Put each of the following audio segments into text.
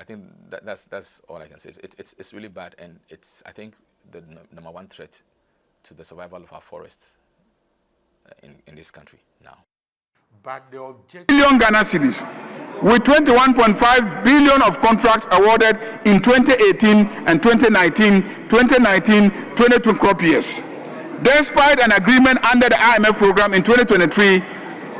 think that's all I can say. It's really bad, and it's, I think, the number one threat to the survival of our forests in this country now. But the objective billion Ghana cedis, with 21.5 billion of contracts awarded in 2018 and 2019-22 crop years. Despite an agreement under the IMF program in 2023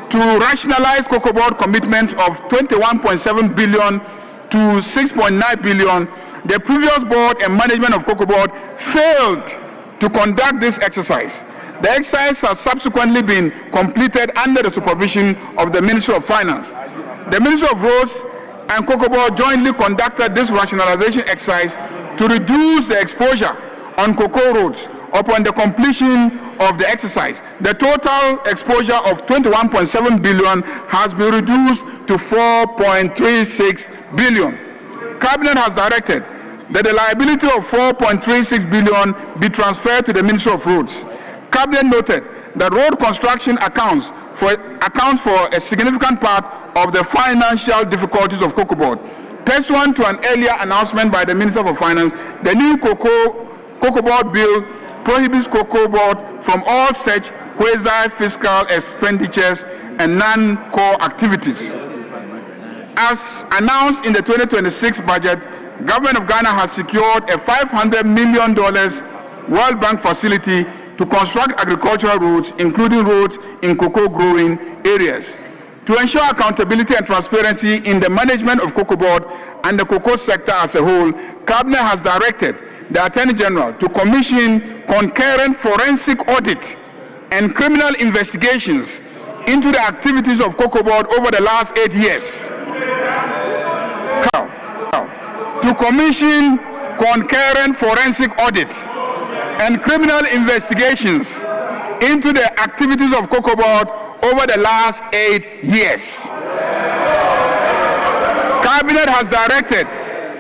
to rationalize cocoa board commitments of 21.7 billion to 6.9 billion, the previous board and management of cocoa board failed to conduct this exercise. The exercise has subsequently been completed under the supervision of the Ministry of Finance. The Ministry of Roads and Cocoa Board jointly conducted this rationalization exercise to reduce the exposure on cocoa roads. Upon the completion of the exercise, the total exposure of 21.7 billion has been reduced to 4.36 billion. Cabinet has directed that the liability of 4.36 billion be transferred to the Ministry of Roads. Cabinet noted that road construction accounts for a significant part of the financial difficulties of cocoa board. Pursuant to an earlier announcement by the Minister for Finance, the new cocoa board bill prohibits cocoa board from all such quasi-fiscal expenditures and non-core activities. As announced in the 2026 budget, Government of Ghana has secured a $500 million World Bank facility to construct agricultural roads, including roads in cocoa growing areas. To ensure accountability and transparency in the management of cocoa board and the cocoa sector as a whole, Cabinet has directed the Attorney General to commission concurrent forensic audit and criminal investigations into the activities of cocoa board over the last 8 years. To commission concurrent forensic audit and criminal investigations into the activities of cocoa board over the last 8 years. Cabinet has directed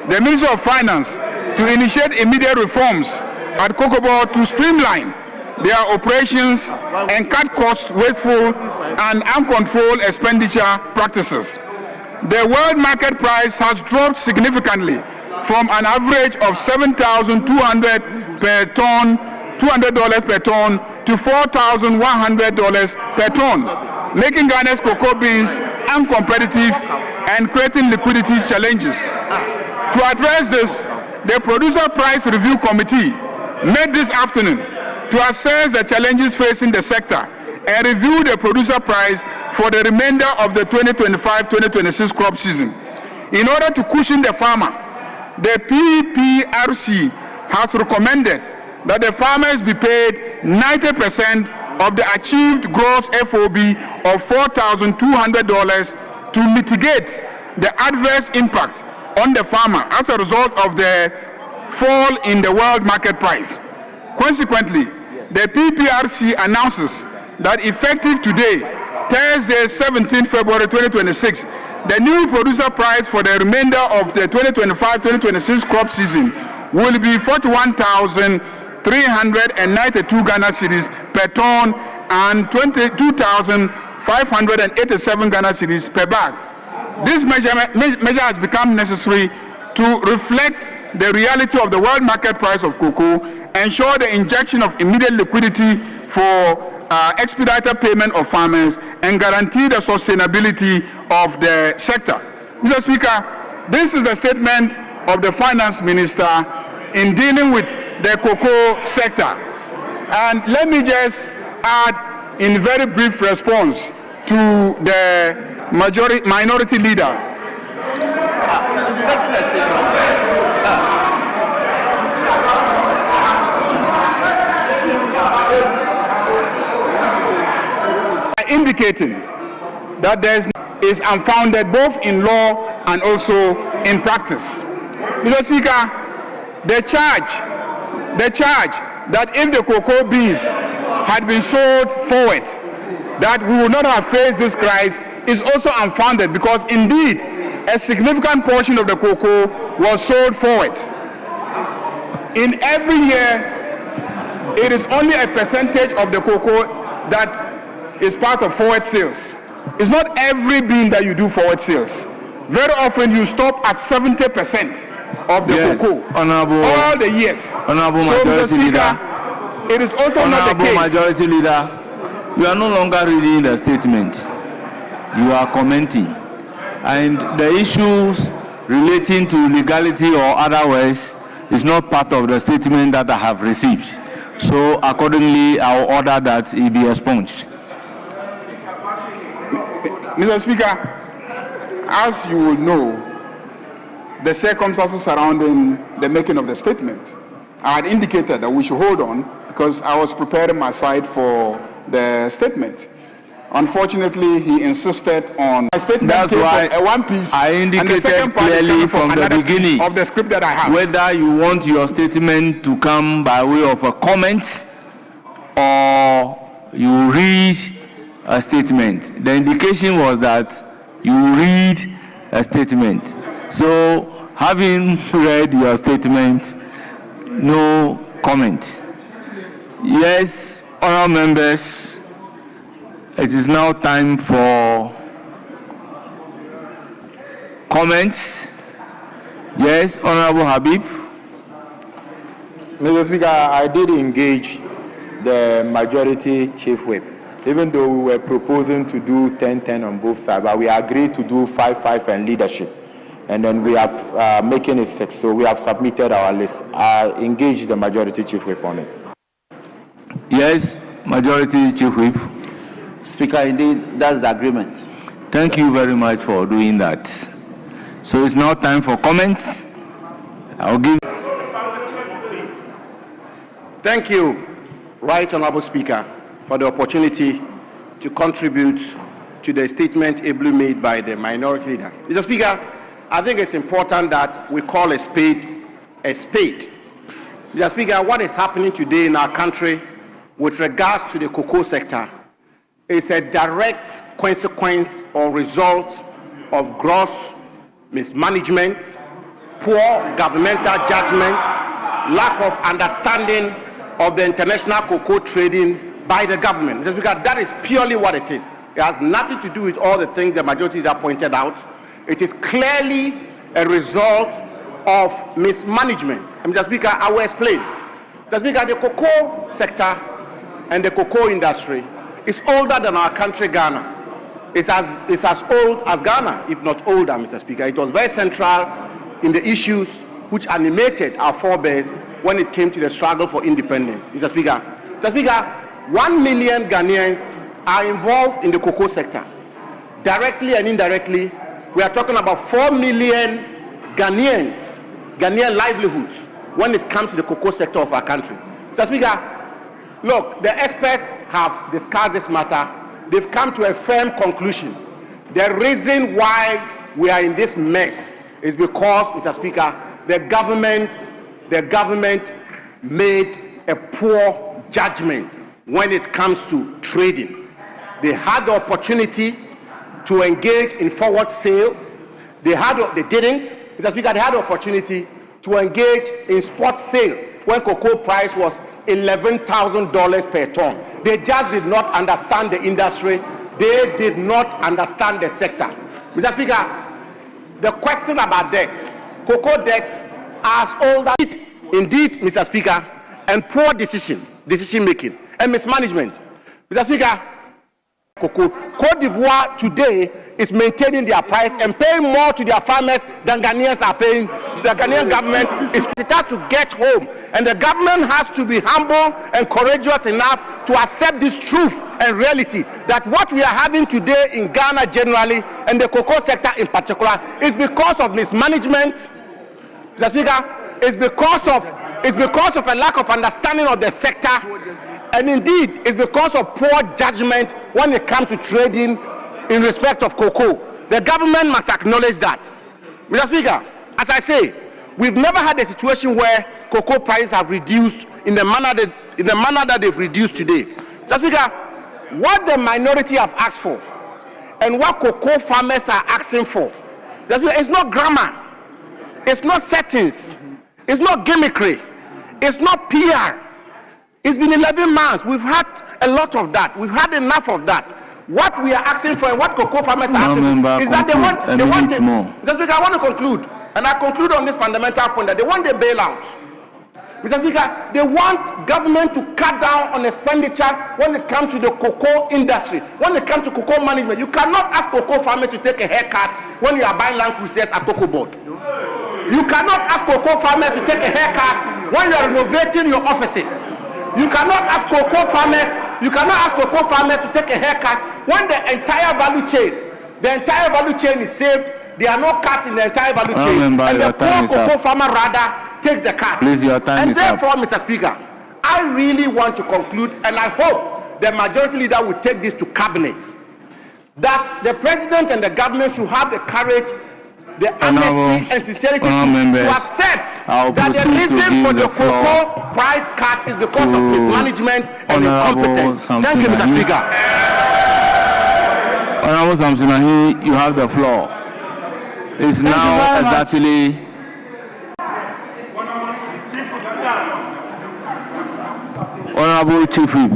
the Ministry of Finance to initiate immediate reforms at cocoa board to streamline their operations and cut costs, wasteful and uncontrolled expenditure practices. The world market price has dropped significantly from an average of $7,200 per ton, $200 per ton, to $4,100 per ton, making Ghana's cocoa beans uncompetitive and creating liquidity challenges. To address this, the Producer Price Review Committee met this afternoon to assess the challenges facing the sector and review the producer price for the remainder of the 2025-2026 crop season. In order to cushion the farmer, the PPRC has recommended that the farmers be paid 90% of the achieved gross FOB of $4,200 to mitigate the adverse impact on the farmer as a result of the fall in the world market price. Consequently, the PPRC announces that effective today, Thursday, 17 February 2026, the new producer price for the remainder of the 2025-2026 crop season will be 41,392 Ghana cedis per ton and 22,587 Ghana cedis per bag. This measure has become necessary to reflect the reality of the world market price of cocoa, ensure the injection of immediate liquidity for expedited payment of farmers, and guarantee the sustainability of the sector. Mr. Speaker, this is the statement of the Finance Minister in dealing with the cocoa sector. And let me just add in very brief response to the minority leader. Indicating that there is unfounded both in law and also in practice. Mr. Speaker, the charge that if the cocoa beans had been sold forward, that we would not have faced this crisis is also unfounded, because indeed a significant portion of the cocoa was sold forward. In every year, it is only a percentage of the cocoa that is part of forward sales. It's not every bean that you do forward sales. Very often you stop at 70% of the cocoa. Honorable, all the years. Honorable so, Majority Mr. Speaker, Leader, it is also Honorable not the case. Majority Leader, you are no longer reading the statement. You are commenting. And the issues relating to legality or otherwise is not part of the statement that I have received. So accordingly, I will order that it be expunged. Mr. Speaker, as you will know, the circumstances surrounding the making of the statement, I had indicated that we should hold on because I was preparing my side for the statement. Unfortunately, he insisted on my statement. That's why a one piece. I indicated and the second part clearly from the beginning of the script that I have. Whether you want your statement to come by way of a comment or you read a statement. The indication was that you read a statement. So, having read your statement, no comment. Yes, honourable members, it is now time for comments. Yes, Honorable Habib. Mr. Speaker, I did engage the majority chief whip, even though we were proposing to do 10-10 on both sides, but we agreed to do 5-5 and leadership. And then we are making it 6, so we have submitted our list. I engaged the majority chief whip on it. Yes, majority chief whip. Speaker, indeed, that's the agreement. Thank you very much for doing that. So it's now time for comments. I'll give. Thank you, Right Honorable Speaker, for the opportunity to contribute to the statement ably made by the minority leader. Mr. Speaker, I think it's important that we call a spade a spade. Mr. Speaker, what is happening today in our country with regards to the cocoa sector is a direct consequence or result of gross mismanagement, poor governmental judgment, lack of understanding of the international cocoa trading by the government. Mr. Speaker, that is purely what it is. It has nothing to do with all the things the majority leader pointed out. It is clearly a result of mismanagement. And Mr. Speaker, I will explain. Mr. Speaker, the cocoa sector and the cocoa industry is older than our country, Ghana. It's as old as Ghana, if not older, Mr. Speaker. It was very central in the issues which animated our forebears when it came to the struggle for independence. Mr. Speaker, 1 million Ghanaians are involved in the cocoa sector. Directly and indirectly, we are talking about 4 million Ghanaian livelihoods when it comes to the cocoa sector of our country. Mr. Speaker, look, the experts have discussed this matter. They've come to a firm conclusion. The reason why we are in this mess is because, Mr. Speaker, the government made a poor judgment when it comes to trading. They had the opportunity to engage in forward sale. They didn't. Mr. Speaker, they had the opportunity to engage in spot sale when cocoa price was $11,000 per ton. They just did not understand the industry. They did not understand the sector. Mr. Speaker, the question about debt, cocoa debts are as old as indeed, Mr. Speaker, and poor decision making and mismanagement. Mr. Speaker, cocoa, Cote d'Ivoire today is maintaining their price and paying more to their farmers than Ghanaians are paying. The Ghanaian government it has to get home, and the government has to be humble and courageous enough to accept this truth and reality that what we are having today in Ghana generally and the cocoa sector in particular is because of mismanagement. Mr. Speaker, it's because of a lack of understanding of the sector, and indeed it's because of poor judgment when it comes to trading in respect of cocoa. The government must acknowledge that. Mr. Speaker, as I say, we've never had a situation where cocoa prices have reduced in the manner that they've reduced today. Mr. Speaker, what the minority have asked for and what cocoa farmers are asking for, it's not grammar, it's not settings, it's not gimmickry, it's not PR. It's been 11 months. We've had a lot of that. We've had enough of that. What we are asking for and what cocoa farmers are asking is that they want it. Mr. Speaker, I want to conclude, and I conclude on this fundamental point that they want the bailout. Mr. Speaker, they want government to cut down on expenditure when it comes to the cocoa industry, when it comes to cocoa management. You cannot ask cocoa farmers to take a haircut when you are buying land cruisers at Cocoa Board. You cannot ask cocoa farmers to take a haircut when you are renovating your offices. You cannot ask cocoa farmers to take a haircut when the entire value chain is saved. There are no cuts in the entire value chain, and the poor cocoa farmer rather takes the cut. Please, your time is up. And therefore, Mr. Speaker, I really want to conclude, and I hope the majority leader will take this to cabinet, that the president and the government should have the courage, the honesty and sincerity to accept that the reason for the cocoa price cut is because of mismanagement and incompetence. Thank you, Mr. Speaker. Honorable Samson Ahi, you have the floor. It's now exactly Honorable Chief Whip,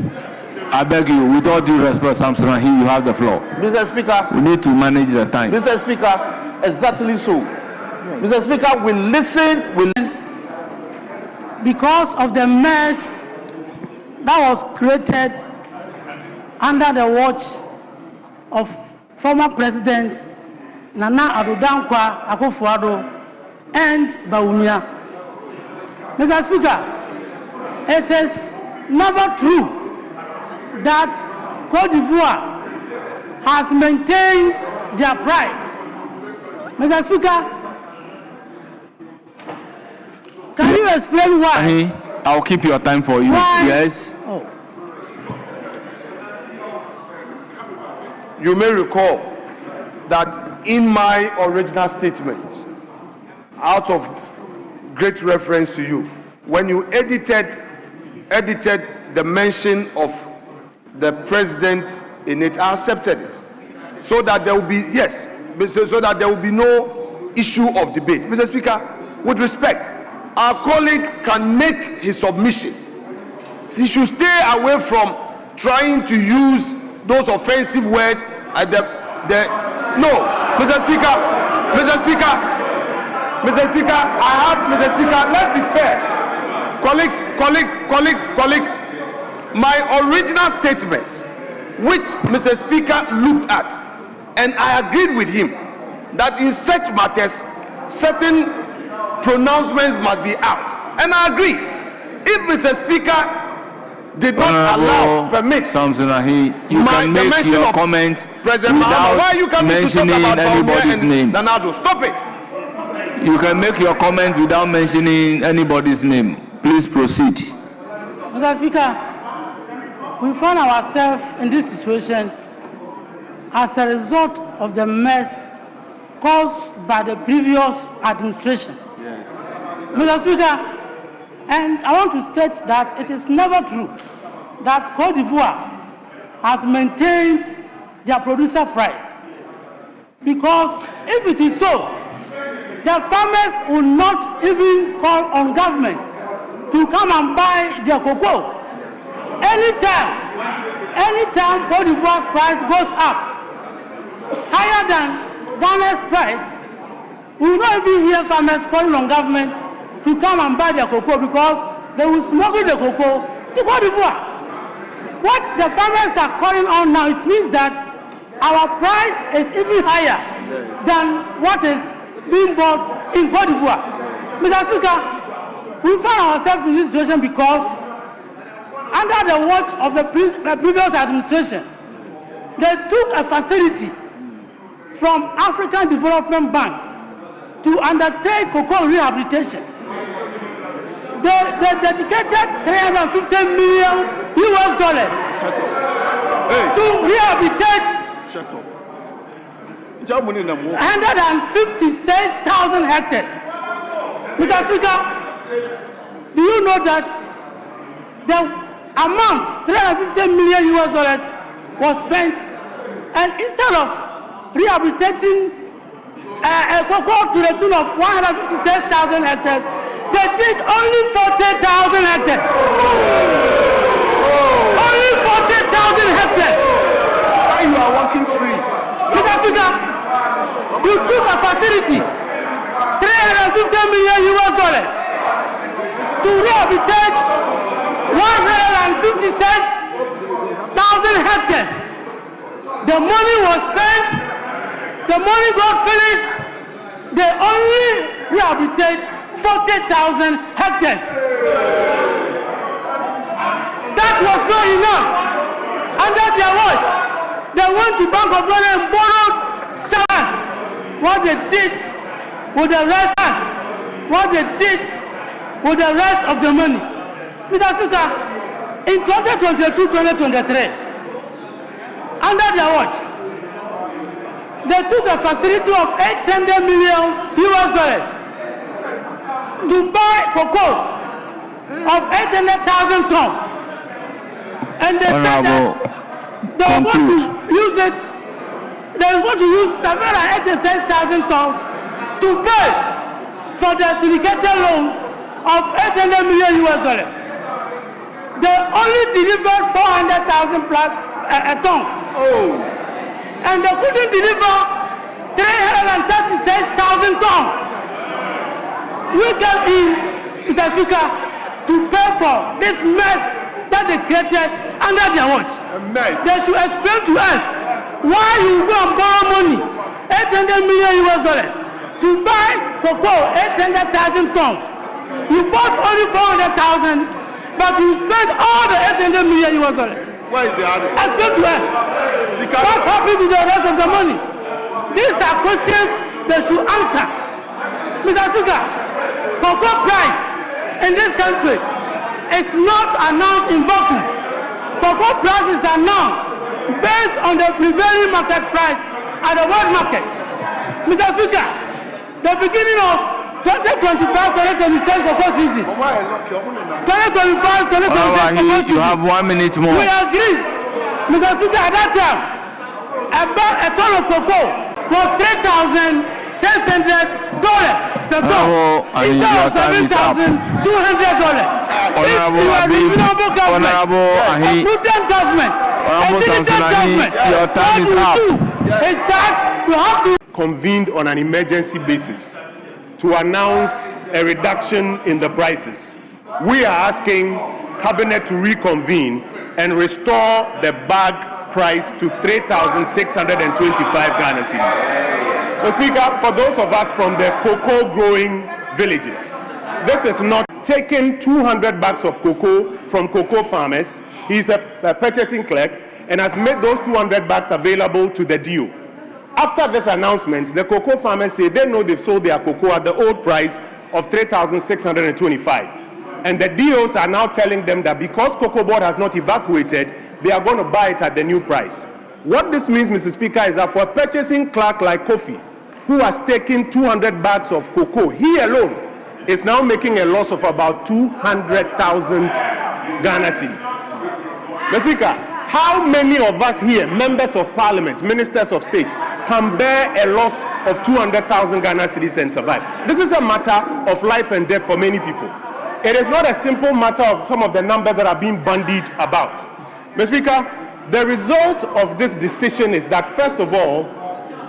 I beg you, with all due respect, Samson Ahi, you have the floor. Mr. Speaker, we need to manage the time. Mr. Speaker, exactly so. Yes. Mr. Speaker, we listen. Because of the mess that was created under the watch of former President Nana Addo Dankwa Akufo-Addo and Bawumia. Mr. Speaker, it is never true that Côte d'Ivoire has maintained their price. Mr. Speaker, can you explain why? I'll keep your time for you. Why? Yes. Oh. You may recall that in my original statement, out of great reference to you, when you edited the mention of the president in it, I accepted it, so that there will be so that there will be no issue of debate. Mr. Speaker, with respect, our colleague can make his submission. He should stay away from trying to use those offensive words at no, Mr. Speaker, let's be fair. Colleagues, my original statement, which Mr. Speaker looked at, and I agreed with him that in such matters, certain pronouncements must be out. And I agree. If Mr. Speaker did not permit Samson Ahi, you can make your comment without mentioning anybody's name. Nanado, stop it. You can make your comment without mentioning anybody's name. Please proceed. Mr. Speaker, we find ourselves in this situation as a result of the mess caused by the previous administration. Yes. Mr. Speaker, and I want to state that it is never true that Côte d'Ivoire has maintained their producer price. Because if it is so, the farmers will not even call on government to come and buy their cocoa. Anytime Côte d'Ivoire's price goes up higher than Ghana's price, we will not even hear farmers calling on government to come and buy their cocoa because they will smuggle the cocoa to Côte d'Ivoire. What the farmers are calling on now, it means that our price is even higher than what is being bought in Côte d'Ivoire. Mr. Speaker, we find ourselves in this situation because under the watch of the previous administration, they took a facility from African Development Bank to undertake cocoa rehabilitation. They dedicated $350 million to rehabilitate 156,000 hectares. Mr. Speaker, do you know that the amount, $350 million was spent, and instead of rehabilitating a cocoa to the tune of 156,000 hectares, they did only 40,000 hectares. Only 40,000 hectares. Speaker, you took a facility, $350 million to rehabilitate 156,000 hectares. The money was spent, the money got finished, they only rehabilitate 40,000 hectares. That was not enough. Under their watch, they went to Bank of London and borrowed SARS. What they did with the rest, of the money. Mr. Speaker, in 2022-2023, under their watch, they took a facility of $800 million to buy cocoa of 800,000 tons. And they said that they were going to use it, they were going to use 786,000 tons to pay for the syndicated loan of $800 million. They only delivered 400,000 plus a ton. Oh. And they couldn't deliver 336,000 tons. We came in, Mr. Speaker, to pay for this mess that they created under their watch. They should explain to us why you go and borrow money, $800 million to buy cocoa, 800,000 tons. You bought only 400,000, but you spent all the $800 million. Where is the other? Explain to us. What happened to the rest of the money? These are questions they should answer. Mr. Speaker, cocoa price in this country is not announced in vacuum. Cocoa price is announced based on the prevailing market price at the world market. Mr. Speaker, the beginning of 2025-2026 cocoa season. 2025-2026 cocoa season. You have 1 minute more. We agree, Mr. Speaker, at that time, a ton of cocoa was $3,600 per ton instead of $7,200. If you are a reasonable government, a prudent government, a diligent government, what you do is that you have to convened on an emergency basis to announce a reduction in the prices. We are asking Cabinet to reconvene and restore the bag price to 3,625 Ghana cedis. Mr. Speaker, for those of us from the cocoa growing villages, this is not taking 200 bags of cocoa from cocoa farmers. He's a purchasing clerk and has made those 200 bags available to the DO. After this announcement, the cocoa farmers say they know they've sold their cocoa at the old price of 3,625. And the DOs are now telling them that because Cocoa Board has not evacuated, they are going to buy it at the new price. What this means, Mr. Speaker, is that for a purchasing clerk like Kofi, who has taken 200 bags of cocoa, he alone is now making a loss of about 200,000 Ghana cedis. Mr. Speaker, how many of us here, members of parliament, ministers of state, can bear a loss of 200,000 Ghana cedis and survive? This is a matter of life and death for many people. It is not a simple matter of some of the numbers that are being bandied about. Mr. Speaker, the result of this decision is that, first of all,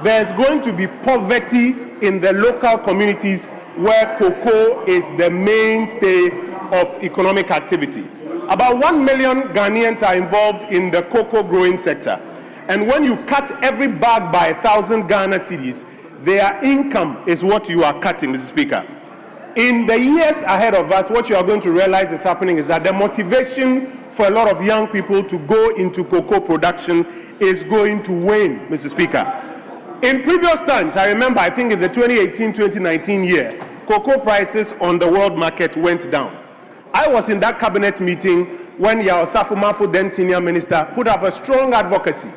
there's going to be poverty in the local communities where cocoa is the mainstay of economic activity. About 1 million Ghanaians are involved in the cocoa growing sector. And when you cut every bag by 1,000 Ghana cedis, their income is what you are cutting, Mr. Speaker. In the years ahead of us, what you are going to realize is happening is that the motivation for a lot of young people to go into cocoa production is going to wane, Mr. Speaker. In previous times, I remember, I think in the 2018-2019 year, cocoa prices on the world market went down. I was in that cabinet meeting when Yao Safo-Mafo, then senior minister, put up a strong advocacy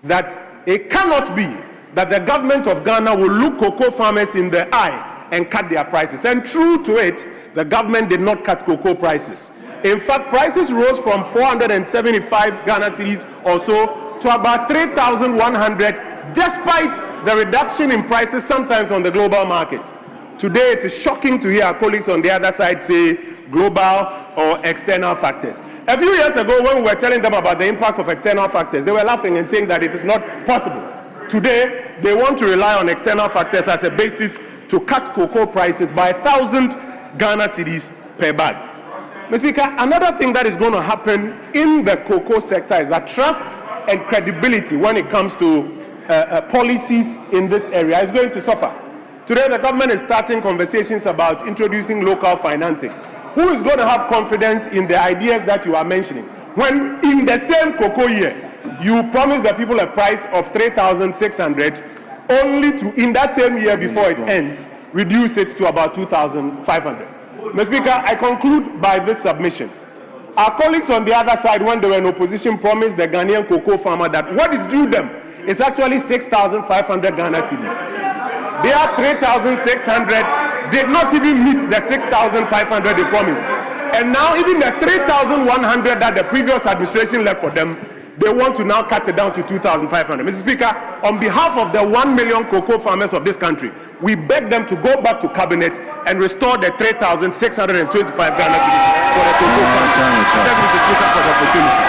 that it cannot be that the government of Ghana will look cocoa farmers in the eye and cut their prices. And true to it, the government did not cut cocoa prices. In fact, prices rose from 475 Ghana cedis or so to about 3,100, despite the reduction in prices sometimes on the global market. Today, it is shocking to hear our colleagues on the other side say global or external factors. A few years ago, when we were telling them about the impact of external factors, they were laughing and saying that it is not possible. today they want to rely on external factors as a basis to cut cocoa prices by 1,000 Ghana cedis per bag. Mr. Speaker, another thing that is going to happen in the cocoa sector is that trust and credibility when it comes to policies in this area is going to suffer. Today, the government is starting conversations about introducing local financing. Who is going to have confidence in the ideas that you are mentioning when in the same cocoa year, you promise the people a price of 3,600 only to, in that same year before it ends, reduce it to about 2,500. Mr. Speaker, I conclude by this submission. Our colleagues on the other side, when they were in opposition, promised the Ghanaian cocoa farmer that what is due them is actually 6,500 Ghana cedis. Their 3,600 did not even meet the 6,500 they promised. And now even the 3,100 that the previous administration left for them, they want to now cut it down to 2,500. Mr. Speaker, on behalf of the 1 million cocoa farmers of this country, we beg them to go back to cabinet and restore the 3,625 Ghana cedis for the cocoa farmers. Thank you, Mr. Speaker, for the opportunity.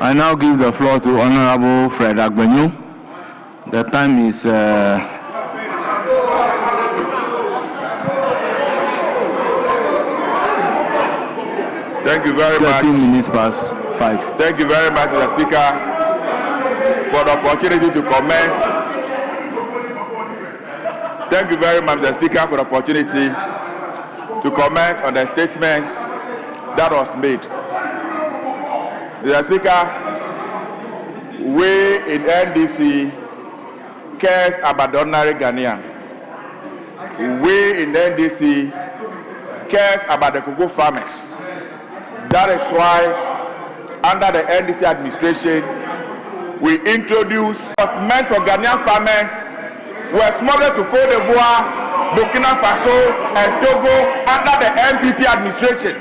I now give the floor to Honorable Fred Agbenyu. The time is Thank you very much. 13 minutes past 5. Thank you very much, Mr. Speaker, for the opportunity to comment. Thank you very much, Mr. Speaker, for the opportunity to comment on the statement that was made. Mr. Speaker, we in NDC cares about the ordinary Ghanaian. We in NDC cares about the cocoa farmers. That is why, under the NDC administration, we introduced was meant for Ghanaian farmers, were smuggled to Côte d'Ivoire, Burkina Faso, and Togo under the NPP administration.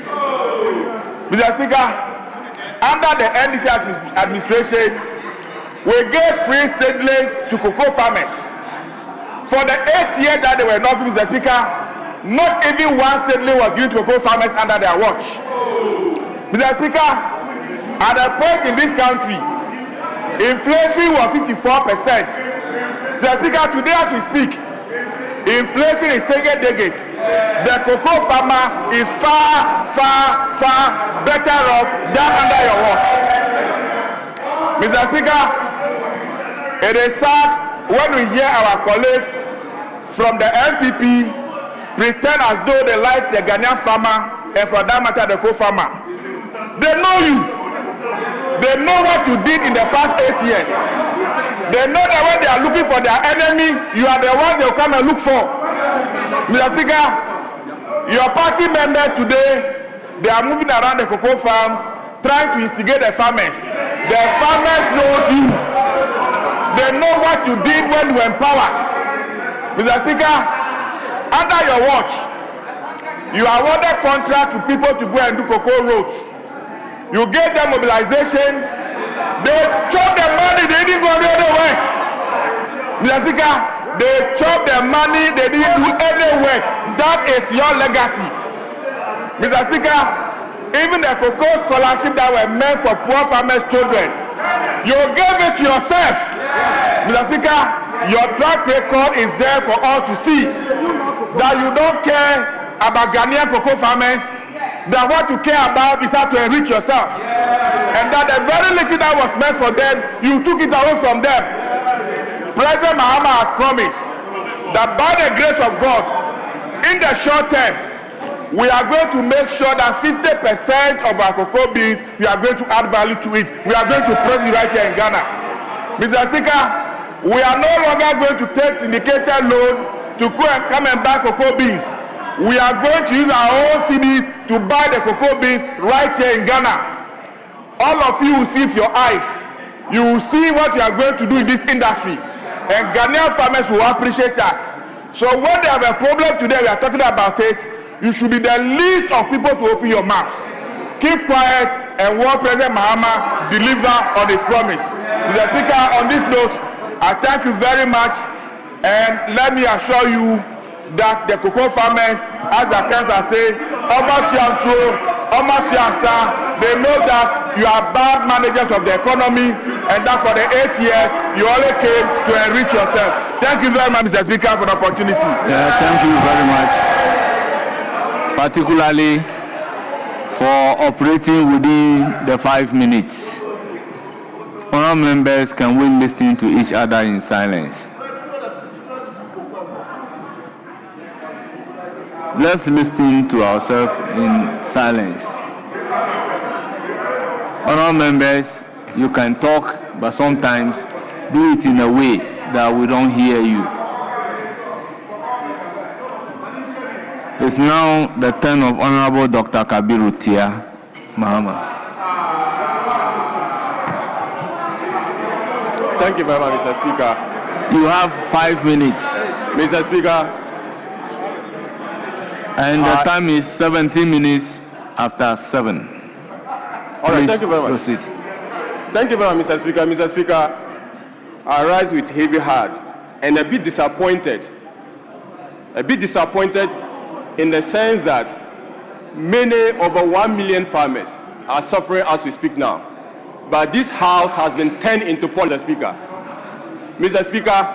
Mr. Speaker, under the NDC administration, we gave free seedlings to cocoa farmers. For the 8 years that they were not, Mr. Speaker, not even one seedling was given to cocoa farmers under their watch. Mr. Speaker, at a point in this country, inflation was 54%. Mr. Speaker, today as we speak, inflation is segregated. The cocoa farmer is far, far, far better off than under your watch. Mr. Speaker, it is sad when we hear our colleagues from the NPP pretend as though they like the Ghanaian farmer and for that matter the cocoa farmer. They know you. They know what you did in the past 8 years. They know that when they are looking for their enemy, you are the one they will come and look for. Mr. Speaker, your party members today, they are moving around the cocoa farms trying to instigate the farmers. The farmers know you. They know what you did when you were in power. Mr. Speaker, under your watch, you awarded contract to people to go and do cocoa roads. You gave them mobilizations. They chopped the money, they didn't go the other way. Mr. Speaker, they chopped the money, they didn't do any work. That is your legacy. Mr. Speaker, even the cocoa scholarship that were meant for poor farmers' children, you gave it to yourselves. Mr. Speaker, your track record is there for all to see. That you don't care about Ghanaian cocoa farmers, that what you care about is how to enrich yourself. And that the very little that was meant for them, you took it away from them. President Mahama has promised that by the grace of God, in the short term, we are going to make sure that 50% of our cocoa beans, we are going to add value to it. We are going to process it right here in Ghana. Mr. Speaker, we are no longer going to take syndicated loan to go and come and buy cocoa beans. We are going to use our own CDs to buy the cocoa beans right here in Ghana. All of you will see with your eyes. You will see what you are going to do in this industry. And Ghanaian farmers will appreciate us. So when they have a problem today, we are talking about it, you should be the least of people to open your mouth. Keep quiet and watch President Mahama deliver on his promise. Mr. Speaker, on this note, I thank you very much. And let me assure you that the cocoa farmers, as the council say, they know that you are bad managers of the economy and that for the 8 years you only came to enrich yourself. Thank you very much, Mr. Speaker, for the opportunity. Yeah, thank you very much. Particularly for operating within the 5 minutes. Honourable members, can we listen to each other in silence? Let's listen to ourselves in silence. Honourable members, you can talk, but sometimes do it in a way that we don't hear you. It's now the turn of Honourable Dr. Kabiru Tia Mahama. Thank you very much, Mr. Speaker. You have 5 minutes. Mr. Speaker. And the time is 17 minutes after 7. All right, thank you very much. Proceed. Thank you very much, Mr. Speaker. Mr. Speaker, I rise with heavy heart and a bit disappointed. In the sense that many over 1 million farmers are suffering as we speak now. But this house has been turned into politics, Mr. Speaker. Mr. Speaker,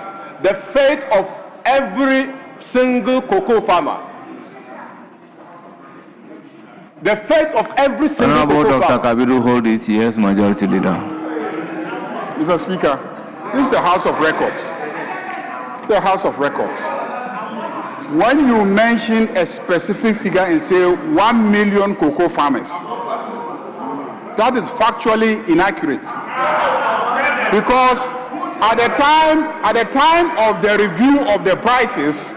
the fate of every single cocoa farmer, the fate of every single Honourable Dr. Kabiru, hold it. Yes, Majority Leader. Mr. Speaker, this is a House of Records. It's a House of Records. When you mention a specific figure and say 1 million cocoa farmers, that is factually inaccurate. Because at the time of the review of the prices,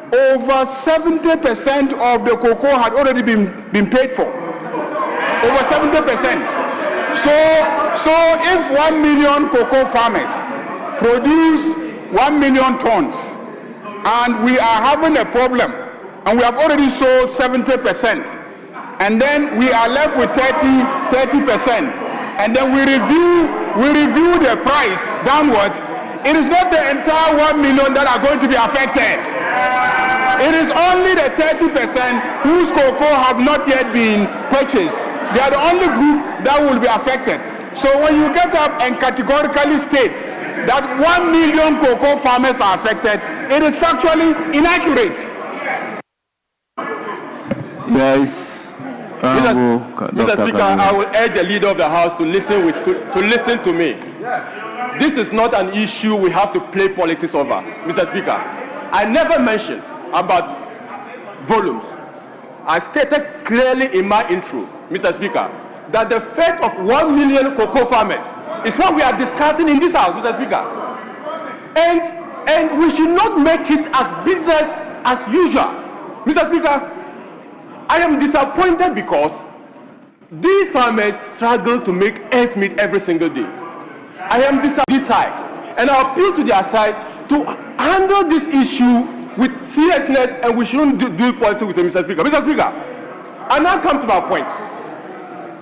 over 70% of the cocoa had already been paid for. Over 70%. So if 1 million cocoa farmers produce 1 million tons, and we are having a problem, and we have already sold 70%, and then we are left with 30%, and then we review the price downwards, it is not the entire 1 million that are going to be affected. It is only the 30% whose cocoa have not yet been purchased. They are the only group that will be affected. So when you get up and categorically state that 1 million cocoa farmers are affected, it is factually inaccurate. Yes. Mr. Speaker, I will urge the leader of the House to listen to me. This is not an issue we have to play politics over, Mr. Speaker. I never mentioned about volumes. I stated clearly in my intro, Mr. Speaker, that the fate of 1 million cocoa farmers is what we are discussing in this House, Mr. Speaker. And we should not make it as business as usual. Mr. Speaker, I am disappointed because these farmers struggle to make ends meet every single day. I am disappointed this side, and I appeal to their side to handle this issue with seriousness, and we shouldn't do politics with it, Mr. Speaker. Mr. Speaker, I now come to my point.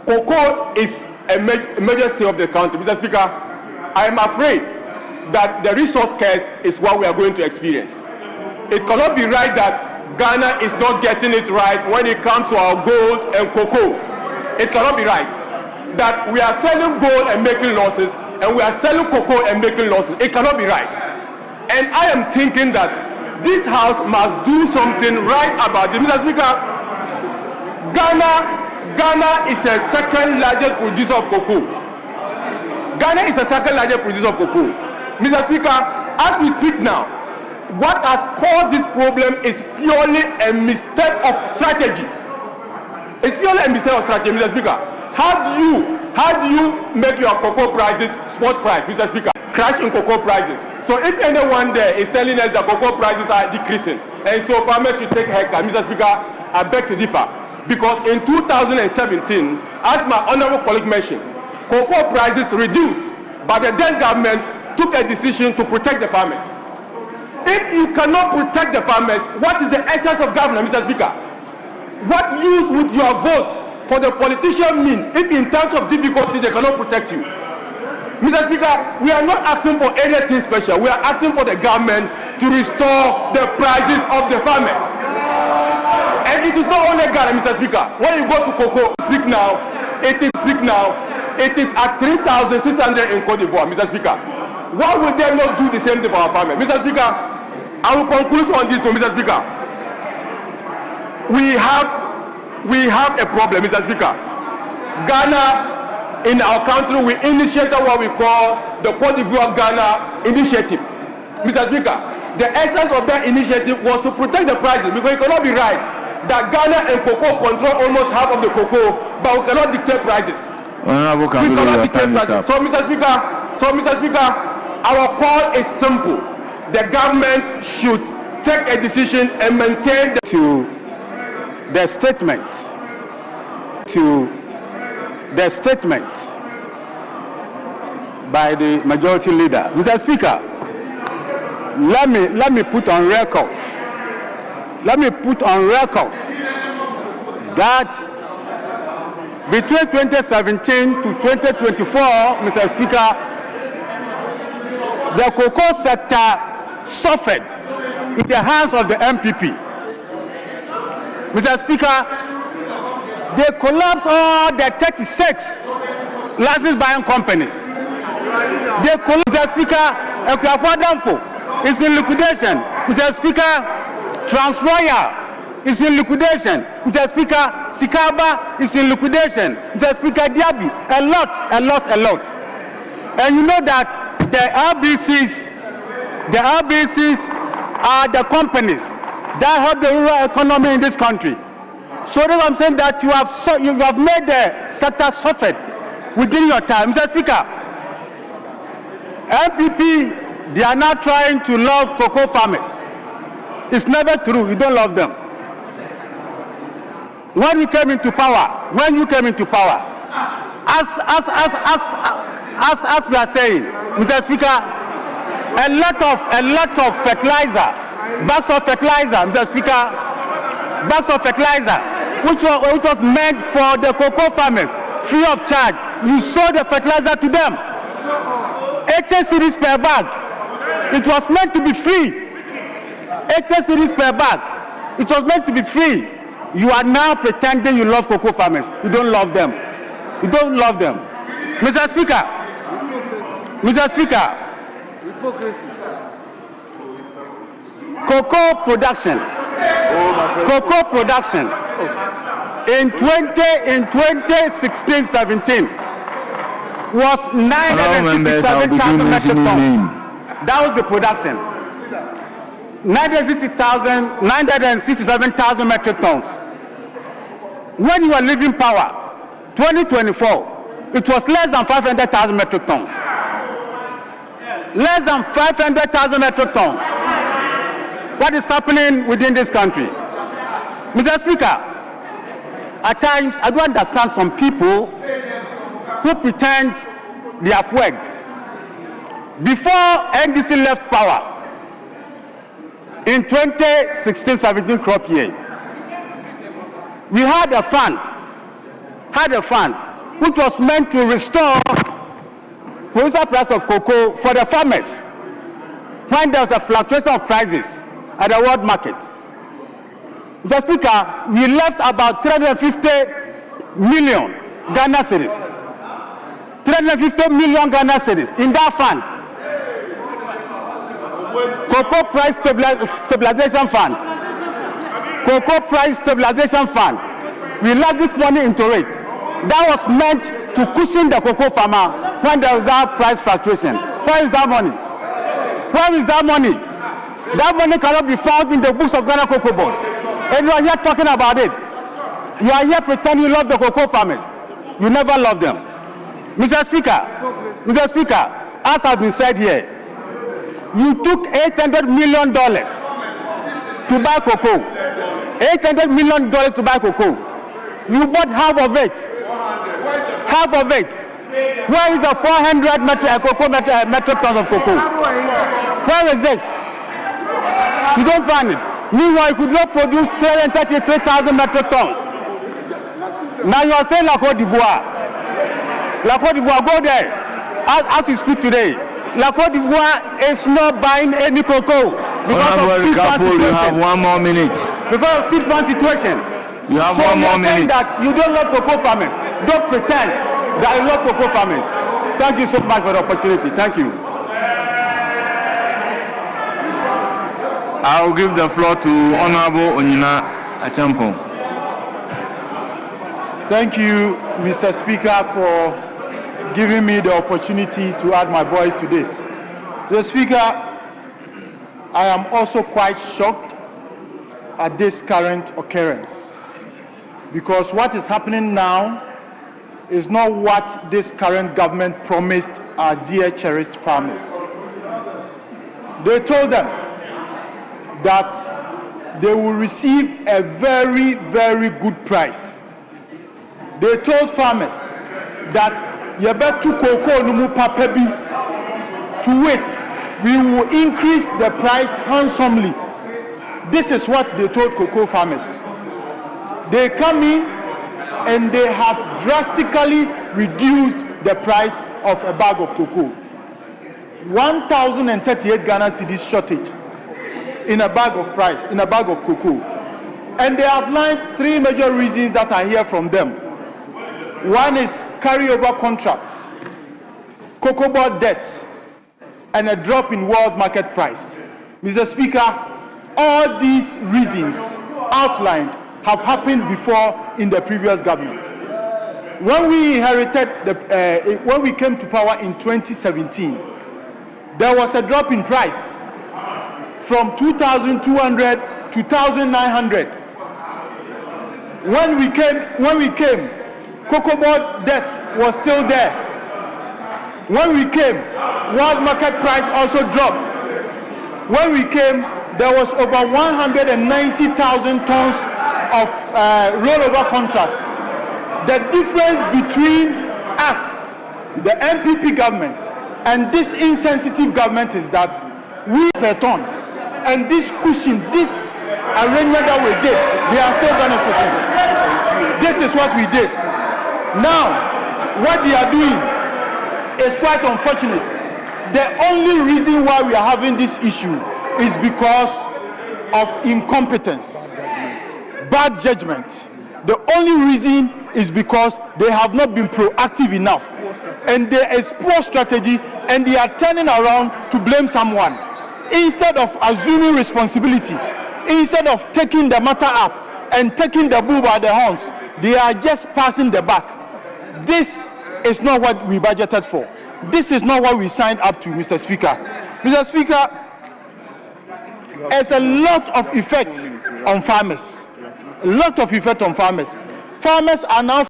Cocoa is a major state of the country. Mr. Speaker, I am afraid that the resource curse is what we are going to experience. It cannot be right that Ghana is not getting it right when it comes to our gold and cocoa. It cannot be right that we are selling gold and making losses, and we are selling cocoa and making losses. It cannot be right. And I am thinking that this House must do something right about it. Mr. Speaker, Ghana is a second largest producer of cocoa. Ghana is a second largest producer of cocoa. Mr. Speaker, as we speak now, what has caused this problem is purely a mistake of strategy. It's purely a mistake of strategy, Mr. Speaker. How do you make your cocoa prices spot price, Mr. Speaker? Crash in cocoa prices. So if anyone there is telling us that cocoa prices are decreasing, and so farmers should take haircut, Mr. Speaker, I beg to differ. Because in 2017, as my honourable colleague mentioned, cocoa prices reduced, but the then government took a decision to protect the farmers. If you cannot protect the farmers, what is the essence of government, Mr. Speaker? What use would your vote for the politician mean if in times of difficulty they cannot protect you? Mr. Speaker, we are not asking for anything special. We are asking for the government to restore the prices of the farmers. And it is not only Ghana, Mr. Speaker. When you go to cocoa, it is at 3,600 in Cote d'Ivoire, Mr. Speaker. Why would they not do the same thing for our farmers? Mr. Speaker, I will conclude on this, Mr. Speaker. We have a problem, Mr. Speaker. Ghana, in our country, we initiated what we call the Cote d'Ivoire Ghana Initiative. Mr. Speaker, the essence of that initiative was to protect the prices, because it cannot be right that Ghana and cocoa control almost half of the cocoa, but we cannot dictate prices. We cannot dictate prices. So, Mr. Speaker, our call is simple. The government should take a decision and maintain the statement by the majority leader. Mr. Speaker, let me put on records. That between 2017 to 2024, Mr. Speaker, the cocoa sector suffered in the hands of the MPP. Mr. Speaker, they collapsed all the 36 license buying companies. They collapsed, Mr. Speaker, Equiafo is in liquidation. Mr. Speaker, Transroyal is in liquidation. Mr. Speaker, Sikaba is in liquidation. Mr. Speaker, Diaby, a lot. And you know that the RBCs are the companies that help the rural economy in this country. So that I'm saying that you have made the sector suffer within your time. Mr. Speaker, MPP, they are now trying to love cocoa farmers. It's never true. You don't love them. When you came into power, as we are saying, Mr. Speaker, a lot of fertilizer, bags of fertilizer, Mr. Speaker, which was meant for the cocoa farmers, free of charge. You sold the fertilizer to them. 80 cedis per bag. It was meant to be free. 80 cedis per bag. It was meant to be free. You are now pretending you love cocoa farmers. You don't love them. Mr. Speaker, cocoa production in 2016-17 was 967,000 metric tons. That was the production. 967,000 metric tons. When you are leaving power, 2024, it was less than 500,000 metric tons. Less than 500,000 metric tons. What is happening within this country? Mr. Speaker, at times I do understand some people who pretend they have worked. Before NDC left power, in 2016-17 crop year, we had a fund which was meant to restore producer price of cocoa for the farmers when there was a fluctuation of prices at the world market. Mr. Speaker, we left about 350 million Ghana cedis. 350 million Ghana cedis in that fund. Cocoa price stabilization fund. We left this money into it. That was meant to cushion the cocoa farmer when there was that price fluctuation. Where is that money? That money cannot be found in the books of Ghana Cocoa Board. And you are here talking about it. You are here pretending you love the cocoa farmers. You never love them. Mr. Speaker, as has been said here, you took $800 million to buy cocoa. $800 million to buy cocoa. You bought half of it. Where is the 400 metric tons of cocoa? Where is it? You don't find it. Meanwhile, you could not produce 333,000 metric tons. Now you are saying La Côte d'Ivoire, go there. As you speak today, La Côte d'Ivoire is not buying any cocoa. because of seed fund situation. You have 1 more minute. Because of seed fund situation. You have so 1 more minute. So that you don't love cocoa farmers. Don't pretend that you love cocoa farmers. Thank you so much for the opportunity. Thank you. I will give the floor to Honorable Onyina Achampong. Thank you, Mr. Speaker, for giving me the opportunity to add my voice to this. Mr. Speaker, I am also quite shocked at this current occurrence, because what is happening now is not what this current government promised our dear cherished farmers. They told them that they will receive a very, very good price. They told farmers that yebetu cocoa numu papebi, to wait, we will increase the price handsomely. This is what they told cocoa farmers. They come in and they have drastically reduced the price of a bag of cocoa. 1,038 Ghana cedis shortage in a bag of cocoa. And they outlined 3 major reasons that I hear from them. One is carryover contracts, cocoa board debt, and a drop in world market price. Mr. Speaker, all these reasons outlined have happened before in the previous government. When we inherited, when we came to power in 2017, there was a drop in price from 2,200 to 2,900. When we came, cocoa board debt was still there. When we came, world market price also dropped. When we came, there was over 190,000 tons of rollover contracts. The difference between us, the MPP government, and this insensitive government is that we per ton, and this cushion, this arrangement that we did, they are still benefiting. This is what we did. Now, what they are doing is quite unfortunate. The only reason why we are having this issue is because of incompetence, bad judgment. The only reason is because they have not been proactive enough, and there is poor strategy, and they are turning around to blame someone instead of assuming responsibility, instead of taking the matter up and taking the bull by the horns. They are just passing the buck. This is not what we budgeted for. This is not what we signed up to, Mr. Speaker. Mr. Speaker, there's a lot of effect on farmers. A lot of effect on farmers. Farmers are now,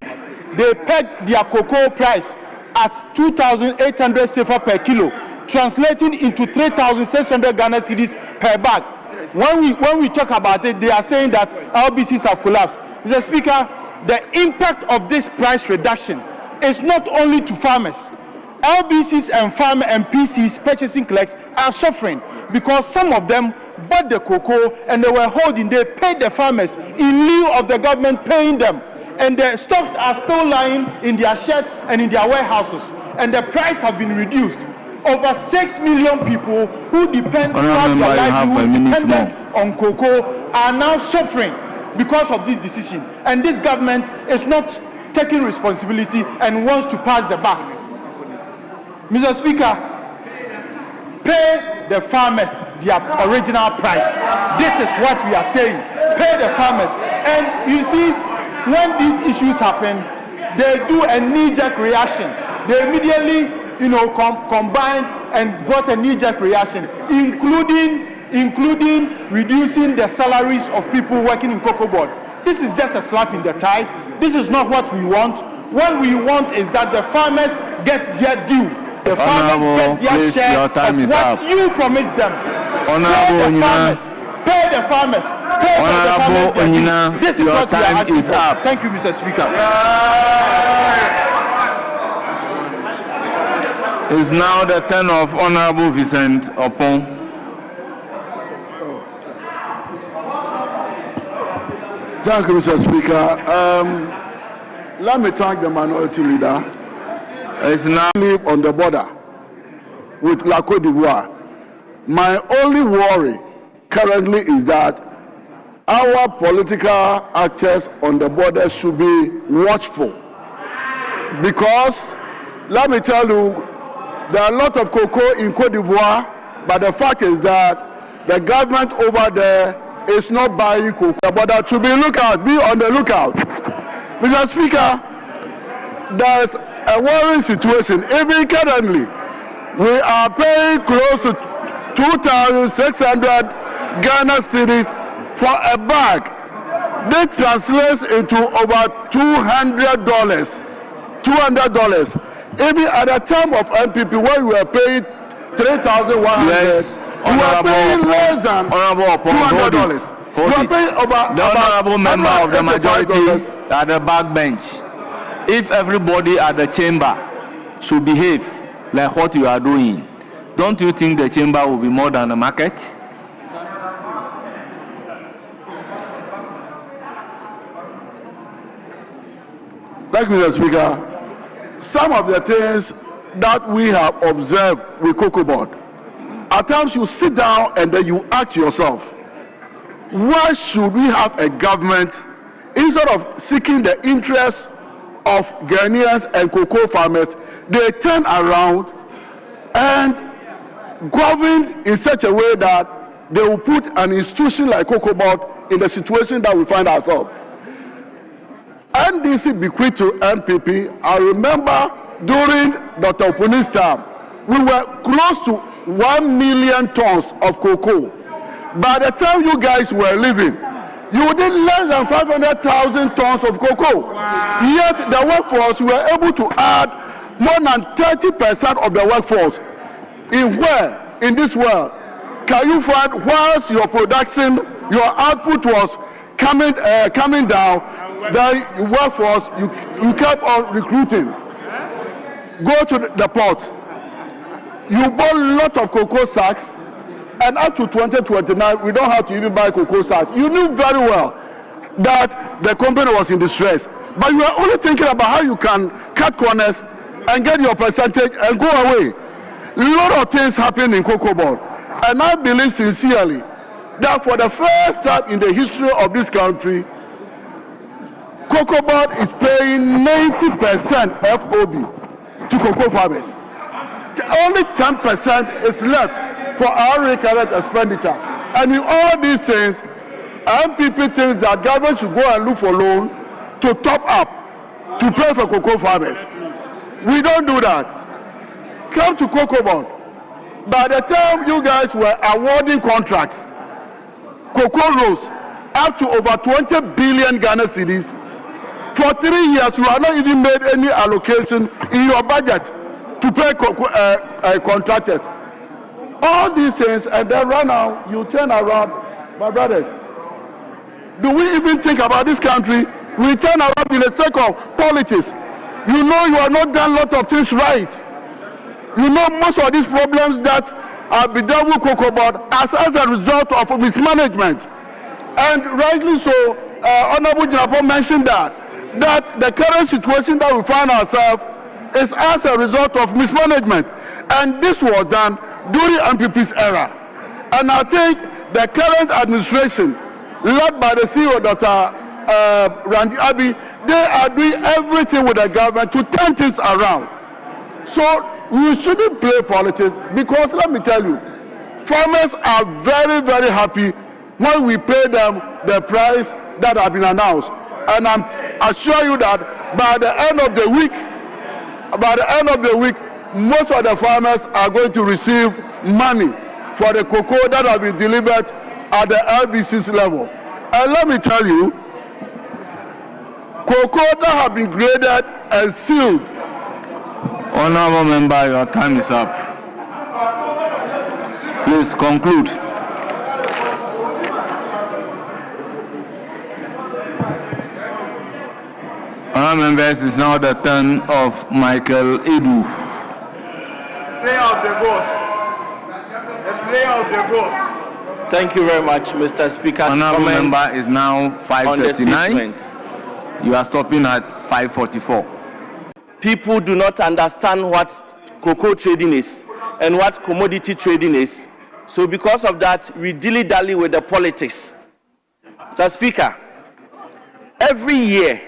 they peg their cocoa price at 2,800 CFA per kilo, translating into 3,600 Ghana cedis per bag. When we talk about it, they are saying that LBCs have collapsed. Mr. Speaker, the impact of this price reduction is not only to farmers. LBCs and farmer and PCs, purchasing clerks, are suffering because some of them bought the cocoa and they were holding, they paid the farmers in lieu of the government paying them. And the stocks are still lying in their sheds and in their warehouses. And the price have been reduced. Over 6 million people who depend on their livelihood dependent on cocoa are now suffering because of this decision. And this government is not taking responsibility and wants to pass the buck. Mr. Speaker, pay the farmers their original price. This is what we are saying. Pay the farmers. And you see, when these issues happen, they do a knee-jerk reaction. They immediately, combined and brought a knee-jerk reaction, including reducing the salaries of people working in cocoa board. This is just a slap in the thigh. This is not what we want. What we want is that the farmers get their due. The farmers get their share of what you promised them. Pay the farmers. Pay the farmers. Pay the farmers. This is what we are asking for. Thank you, Mr. Speaker. It's now the turn of Honorable Vincent Opon. Thank you, Mr. Speaker. Let me thank the minority leader. It's now live on the border with La Côte d'Ivoire. My only worry currently is that our political actors on the border should be watchful, because let me tell you, there are a lot of cocoa in Cote d'Ivoire, but the fact is that the government over there is not buying cocoa. But that should be on the lookout. Mr. Speaker, there's a worrying situation. Even currently, we are paying close to 2,600 Ghana cedis for a bag. This translates into over $200. Even at the time of MPP, when we were paying 3,100, yes, we were paying less than $200. We are paying over. The honorable member of the majority at the backbench. If everybody at the chamber should behave like what you are doing, don't you think the chamber will be more than the market? Thank you, Mr. Speaker. Some of the things that we have observed with Cocoa Board, at times you sit down and then you ask yourself, why should we have a government, instead of seeking the interests of Ghanaians and cocoa farmers, they turn around and govern in such a way that they will put an institution like Cocoa Board in the situation that we find ourselves. NDC bequeathed to MPP. I remember during Dr. Opuni's time, we were close to 1 million tons of cocoa. By the time you guys were leaving, you did less than 500,000 tons of cocoa. Yet the workforce were able to add more than 30% of the workforce. In where in this world can you find, whilst your production, your output was coming down, the workforce you kept on recruiting? Go to the port. You bought a lot of cocoa sacks, and up to 2029, we don't have to even buy cocoa sacks. You knew very well that the company was in distress, but you are only thinking about how you can cut corners and get your percentage and go away. A lot of things happen in Cocoa Board, and I believe sincerely that for the first time in the history of this country, Cocoa Board is paying 90% FOB to cocoa farmers. Only 10% is left for our recurrent expenditure. And in all these things, MPP thinks that government should go and look for loan to top up to pay for cocoa farmers. We don't do that. Come to Cocoa Board. By the time you guys were awarding contracts, cocoa rose up to over 20 billion Ghana cedis. For 3 years, you have not even made any allocation in your budget to pay contractors. All these things, and then right now, you turn around, my brothers. Do we even think about this country? We turn around in the sake of politics. You know you have not done a lot of things right. You know most of these problems that have been dealt with Cocoa Board as a result of mismanagement. And rightly so, Honorable Jinapo mentioned that the current situation that we find ourselves is as a result of mismanagement. And this was done during MPP's era. And I think the current administration, led by the CEO, Dr. Randy Abbey, they are doing everything with the government to turn things around. So we shouldn't play politics, because let me tell you, farmers are very, very happy when we pay them the price that has been announced. And I assure you that by the end of the week, most of the farmers are going to receive money for the cocoa that has been delivered at the LBC's level. And let me tell you, cocoa that have been graded and sealed. Honorable member, your time is up. Please conclude. Honorable members, it's now the turn of Michael Edu. Slayer of the ghost. The slayer of the ghost. Thank you very much, Mr. Speaker. Honorable member is now 5:39. You are stopping at 5:44. People do not understand what cocoa trading is and what commodity trading is. So because of that, we dilly-dally with the politics. Mr. Speaker, every year,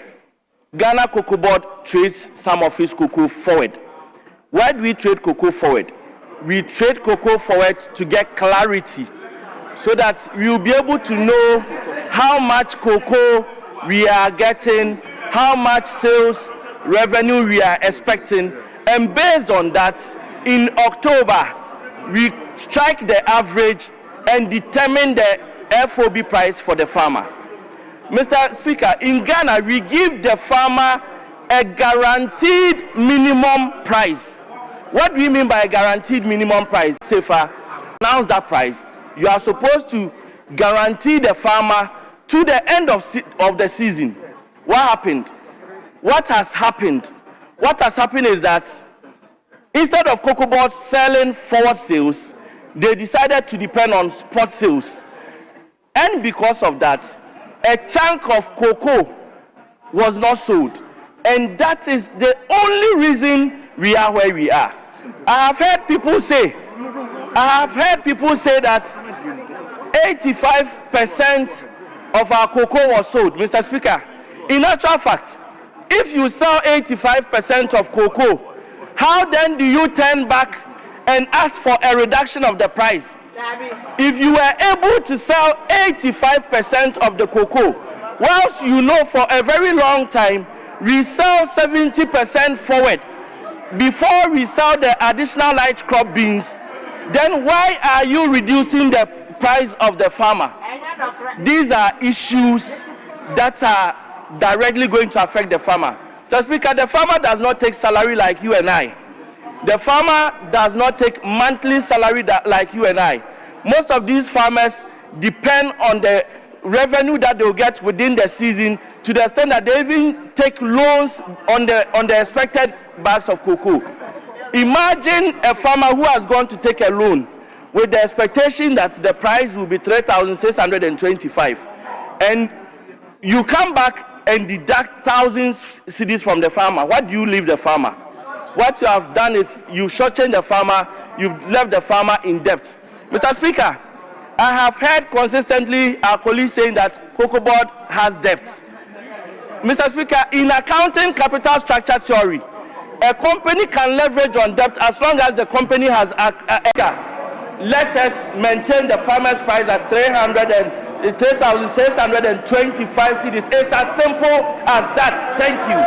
Ghana Cocoa Board trades some of its cocoa forward. Why do we trade cocoa forward? We trade cocoa forward to get clarity so that we will be able to know how much cocoa we are getting, how much sales revenue we are expecting, and based on that, in October, we strike the average and determine the FOB price for the farmer. Mr. Speaker, in Ghana, we give the farmer a guaranteed minimum price. What do we mean by a guaranteed minimum price? Safer, announce that price. You are supposed to guarantee the farmer to the end of the season. What happened? What has happened? What has happened is that instead of Cocoa Board selling forward sales, they decided to depend on spot sales. And because of that, a chunk of cocoa was not sold. And that is the only reason we are where we are. I have heard people say that 85% of our cocoa was sold. Mr. Speaker, in actual fact, if you sell 85% of cocoa, how then do you turn back and ask for a reduction of the price? If you were able to sell 85% of the cocoa, whilst you know for a very long time, we sell 70% forward before we sell the additional light crop beans, then why are you reducing the price of the farmer? These are issues that are directly going to affect the farmer. Mr. Speaker, the farmer does not take salary like you and I. The farmer does not take monthly salary like you and I. Most of these farmers depend on the revenue that they'll get within the season, to the extent that they even take loans on the expected bags of cocoa. Imagine a farmer who has gone to take a loan with the expectation that the price will be 3,625, and you come back and deduct thousands cedis from the farmer. What do you leave the farmer? What you have done is you shortchange the farmer, you've left the farmer in debt. Mr. Speaker, I have heard consistently our colleagues saying that Cocoa Board has debts. Mr. Speaker, in accounting capital structure theory, a company can leverage on debt as long as the company has let us maintain the farmer's price at 3,625 cedis. It's as simple as that. Thank you.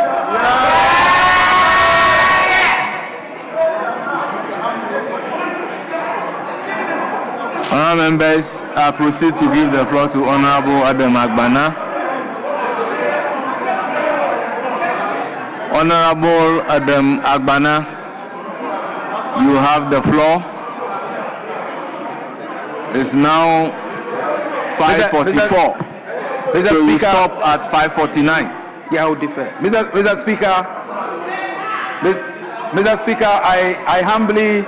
Honourable members, I proceed to give the floor to Honourable Adam Agbana. Honourable Adam Agbana, you have the floor. It's now 5:44. Mr. So Speaker, we stop at 5:49. Yeah, I will defer. Mr. Speaker, I humbly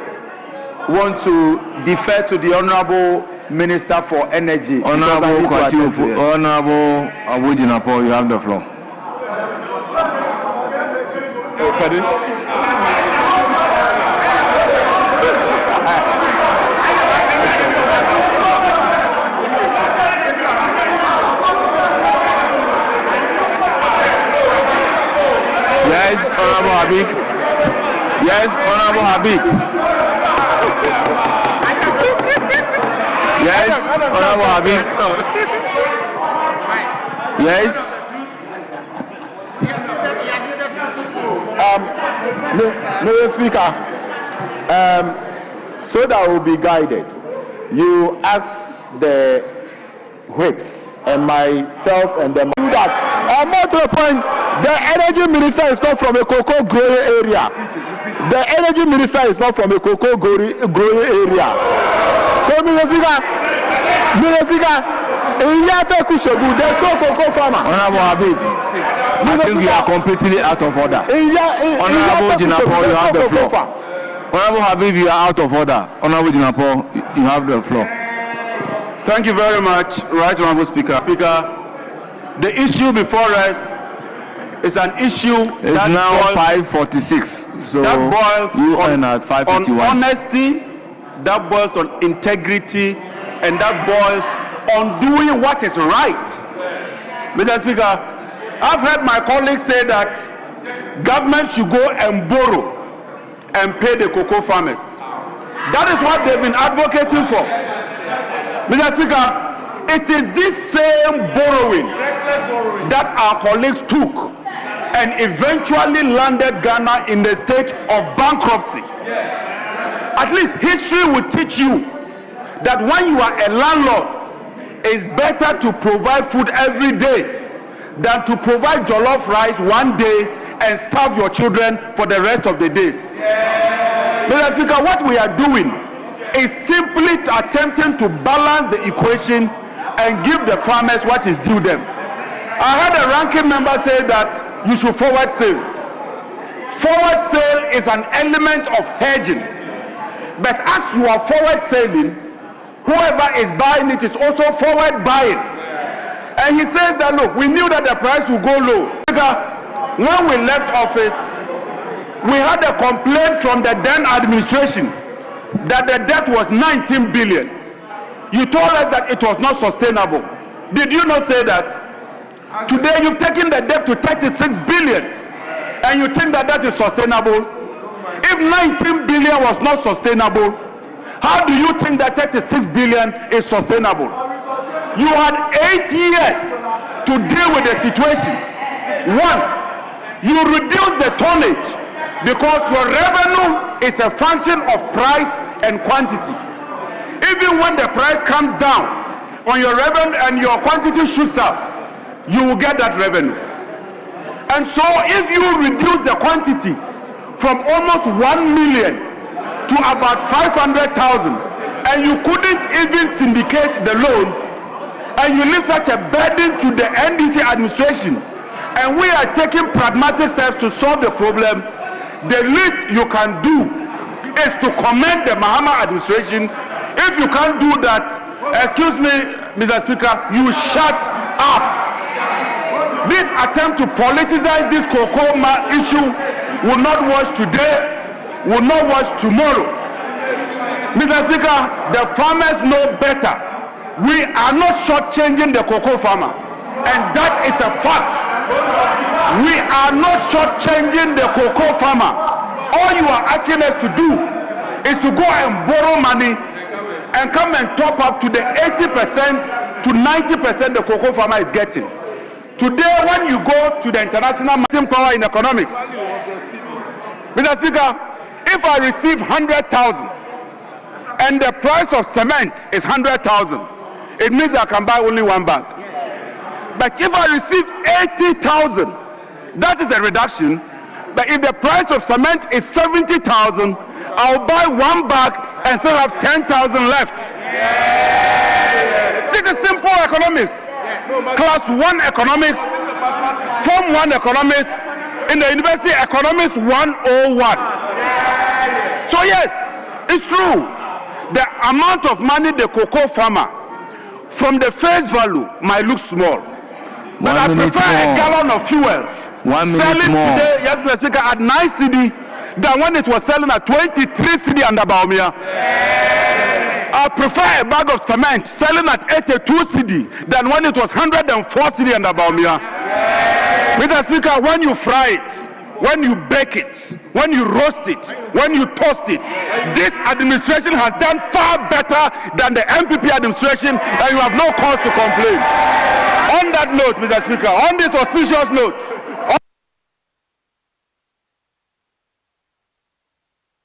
want to defer to the Honourable Minister for Energy. Honourable Awujinapo, you have the floor. Pardon? Yes, Honourable Habib. Yes, Honourable Habib. Yes, Honourable Habib. Yes. Mr. Speaker, so that will be guided. You ask the whips and myself and them do that. More to the point, the energy minister is not from a cocoa growing area. The energy minister is not from a cocoa growing area. So, Mr. Speaker, in Yate Kushobu, there's no cocoa farmer. Honourable Habib, I think you are completely out of order. Honourable Jinapo, you have the floor. Honourable Habib, you are out of order. Honourable Jinapo, you have the floor. Thank you very much, Right Honourable Speaker. Speaker, the issue before us is an issue it's now 5:46. So that boils you on at 5:51. honesty, that boils on integrity, and that boils on doing what is right. Mr. Speaker, I've heard my colleagues say that government should go and borrow and pay the cocoa farmers. That is what they've been advocating for. Mr. Speaker, it is this same borrowing that our colleagues took and eventually landed Ghana in the state of bankruptcy. At least history will teach you that when you are a landlord, it's better to provide food every day than to provide jollof rice one day and starve your children for the rest of the days. Mr. Speaker, what we are doing is simply attempting to balance the equation and give the farmers what is due them. I heard a ranking member say that you should forward sale. Forward sale is an element of hedging. But as you are forward selling, whoever is buying it is also forward buying. And he says that, look, we knew that the price would go low. When we left office, we had a complaint from the then administration that the debt was 19 billion. You told us that it was not sustainable. Did you not say that? Today you've taken the debt to 36 billion and you think that that is sustainable? If 19 billion was not sustainable, how do you think that 36 billion is sustainable? You had 8 years to deal with the situation. One, you reduce the tonnage because your revenue is a function of price and quantity. Even when the price comes down on your revenue and your quantity shoots up, you will get that revenue. And so if you reduce the quantity from almost 1 million to about 500,000 and you couldn't even syndicate the loan, and you leave such a burden to the NDC administration, and we are taking pragmatic steps to solve the problem, the least you can do is to commend the Mahama administration. If you can't do that, excuse me, Mr. Speaker, you shut up. This attempt to politicize this cocoa issue will not wash today, will not wash tomorrow. Mr. Speaker, the farmers know better. We are not shortchanging the cocoa farmer, and that is a fact. We are not shortchanging the cocoa farmer. All you are asking us to do is to go and borrow money and come and top up to the 80% to 90% the cocoa farmer is getting. Today, when you go to the international market power in economics, Mr. Speaker, if I receive 100,000 and the price of cement is 100,000, it means I can buy only one bag. But if I receive 80,000, that is a reduction. But if the price of cement is 70,000, I'll buy one bag and still have 10,000 left. This is simple economics. Class 1 economics, Form 1 economics, in the University Economics 101. So yes, it's true. The amount of money the cocoa farmer from the face value might look small. But I prefer a gallon of fuel selling today, yes, Mr. Speaker, at 9 cedi than when it was selling at 23 cedi under Baumia. I prefer a bag of cement selling at 82 cedi than when it was 104 cedi under Baumia. Mr. Speaker, when you fry it, when you bake it, when you roast it, when you toast it, this administration has done far better than the MPP administration, and you have no cause to complain. On that note, Mr. Speaker, on this auspicious note,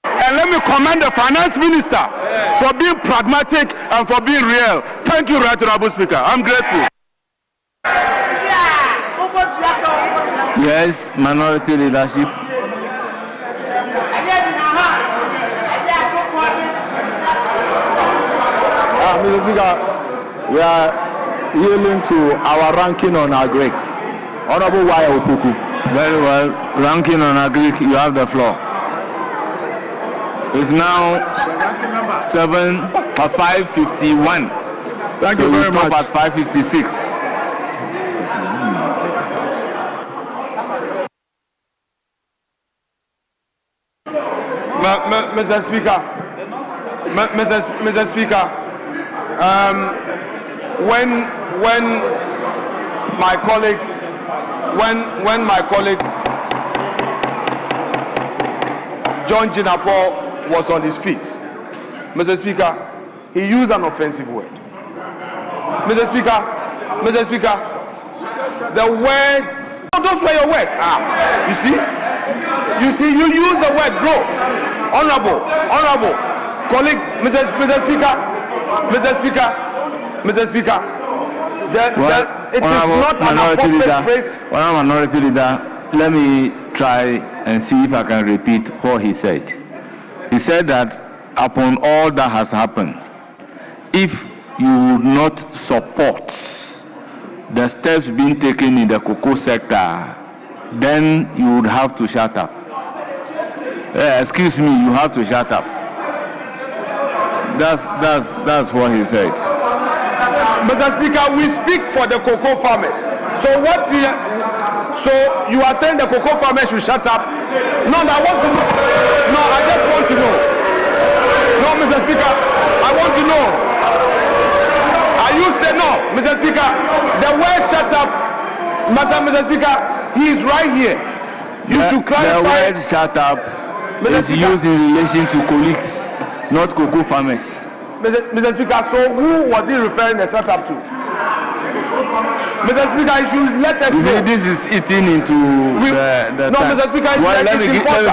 and let me commend the finance minister for being pragmatic and for being real. Thank you, Right Honorable Speaker. I'm grateful. Yes, minority leadership. Mr. Speaker, we are yielding to our ranking on our Greek. Honorable Waya Ofuku. Very well. Ranking on our Greek, you have the floor. It's now 5:51. Thank you very much. Stop at 5:56. Mr. Speaker, Mr. Speaker, when my colleague John Jinapor was on his feet, Mr. Speaker, he used an offensive word. Mr. Speaker, the words, those were your words. You see, you use the word, bro. Honorable, colleague, Mr. Speaker, it is not an appropriate phrase. Honorable Minority Leader, let me try and see if I can repeat what he said. He said that upon all that has happened, if you would not support the steps being taken in the cocoa sector, then you would have to shut up. Excuse me, you have to shut up. That's what he said. Mr. Speaker, we speak for the cocoa farmers. So you are saying the cocoa farmers should shut up? No, I want to know. No, I just want to know. No, Mr. Speaker, I want to know. Are you saying no, Mr. Speaker? The word "shut up," Mr. Speaker, he is right here. You should clarify. The word "shut up" is used in relation to colleagues, not cocoa farmers. Mr. Speaker, so who was he referring the "shut up" to? Mr. Speaker, you should let us know. See, this is eating into the no, time. Mr. Speaker, well, let me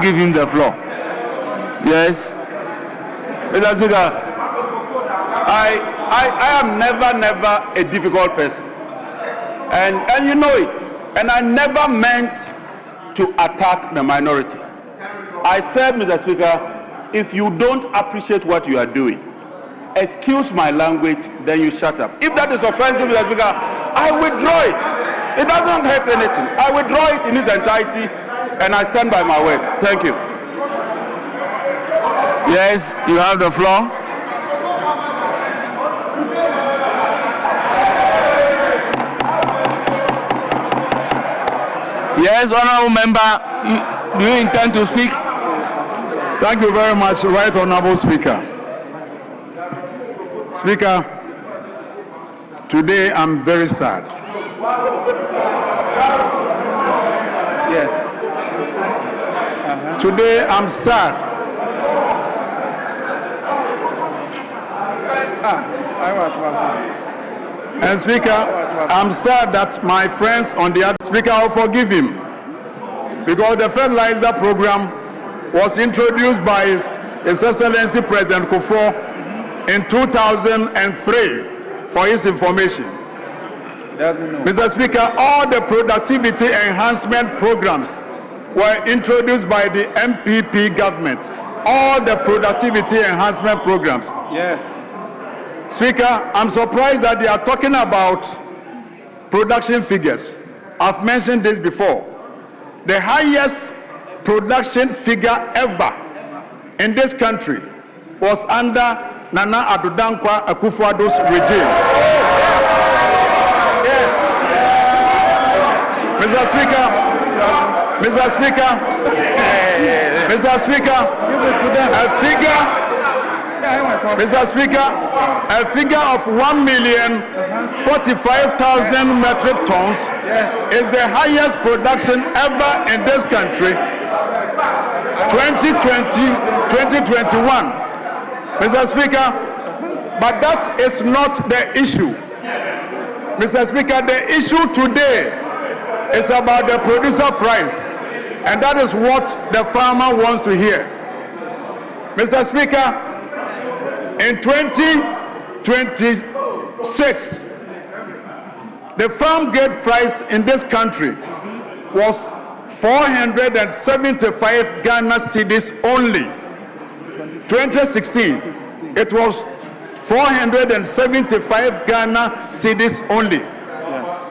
give him the floor. Yes. Mr. Speaker, I am never a difficult person. And you know it. And I never meant to attack the minority. I said, Mr. Speaker, if you don't appreciate what you are doing, excuse my language, then you shut up. If that is offensive, Mr. Speaker, I withdraw it. It doesn't hurt anything. I withdraw it in its entirety, and I stand by my words. Thank you. Yes, you have the floor. Yes, honorable member, do you intend to speak? Thank you very much, Right Honorable Speaker. Speaker, today I'm very sad. Yes. Today I'm sad. And Speaker, I'm sad that my friends on the other Speaker will forgive him, because the fertilizer program was introduced by His Excellency President Kufuor in 2003 for his information. Mr. Speaker, all the productivity enhancement programs were introduced by the MPP government. All the productivity enhancement programs. Yes. Speaker, I'm surprised that they are talking about production figures. I've mentioned this before. The highest production figure ever in this country was under Nana Addo Dankwa Akufo-Addo's regime. Yes. Mr. Speaker, a figure of 1,045,000 metric tons is the highest production ever in this country. 2020-2021. Mr. Speaker, but that is not the issue. Mr. Speaker, the issue today is about the producer price, and that is what the farmer wants to hear. Mr. Speaker, in 2026, the farm gate price in this country was 475 Ghana cedis only. 2016, it was 475 Ghana cedis only.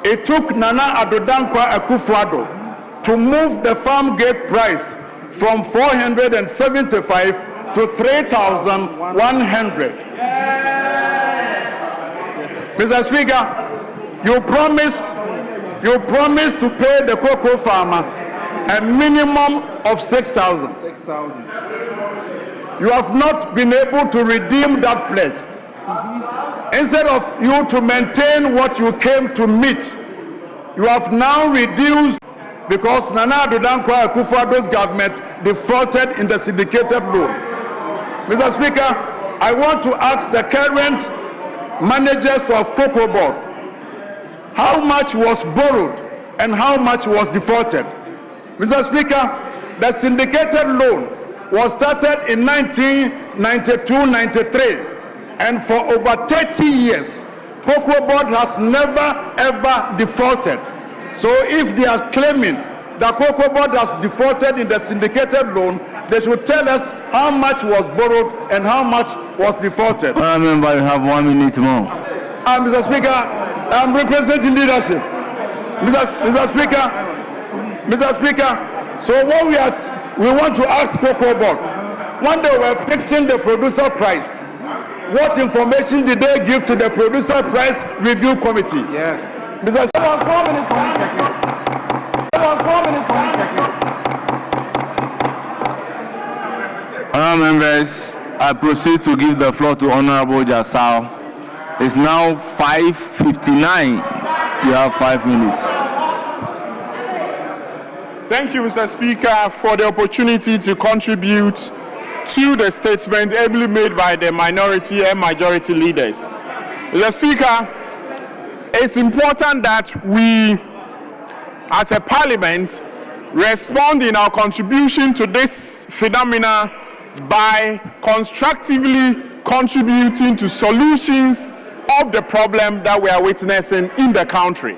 It took Nana Addo Dankwa Akufo-Addo to move the farm gate price from 475 to 3,100. Mr. Speaker, you promised to pay the cocoa farmer a minimum of 6,000. you have not been able to redeem that pledge. Instead of you to maintain what you came to meet, you have now reduced, because Nana Addo Dankwa Akufo-Addo's government defaulted in the syndicated loan. Mr. Speaker, I want to ask the current managers of Cocoa Board, how much was borrowed and how much was defaulted? Mr. Speaker, the syndicated loan was started in 1992-93, and for over 30 years, Cocoa Board has never ever defaulted. So if they are claiming that Cocoa Board has defaulted in the syndicated loan, they should tell us how much was borrowed and how much was defaulted. I remember you have 1 minute more. Mr. Speaker, I'm representing leadership. Mr. Speaker, so what we want to ask Cocoa Board, when they were fixing the producer price, what information did they give to the producer price review committee? Yes. Mr. There was 4 minutes for this session. There was 4 minutes for this session. Honourable members, I proceed to give the floor to Honourable Jasau. It's now 5:59. You have 5 minutes. Thank you, Mr. Speaker, for the opportunity to contribute to the statement ably made by the minority and majority leaders. Mr. Speaker, it's important that we, as a parliament, respond in our contribution to this phenomena by constructively contributing to solutions of the problem that we are witnessing in the country.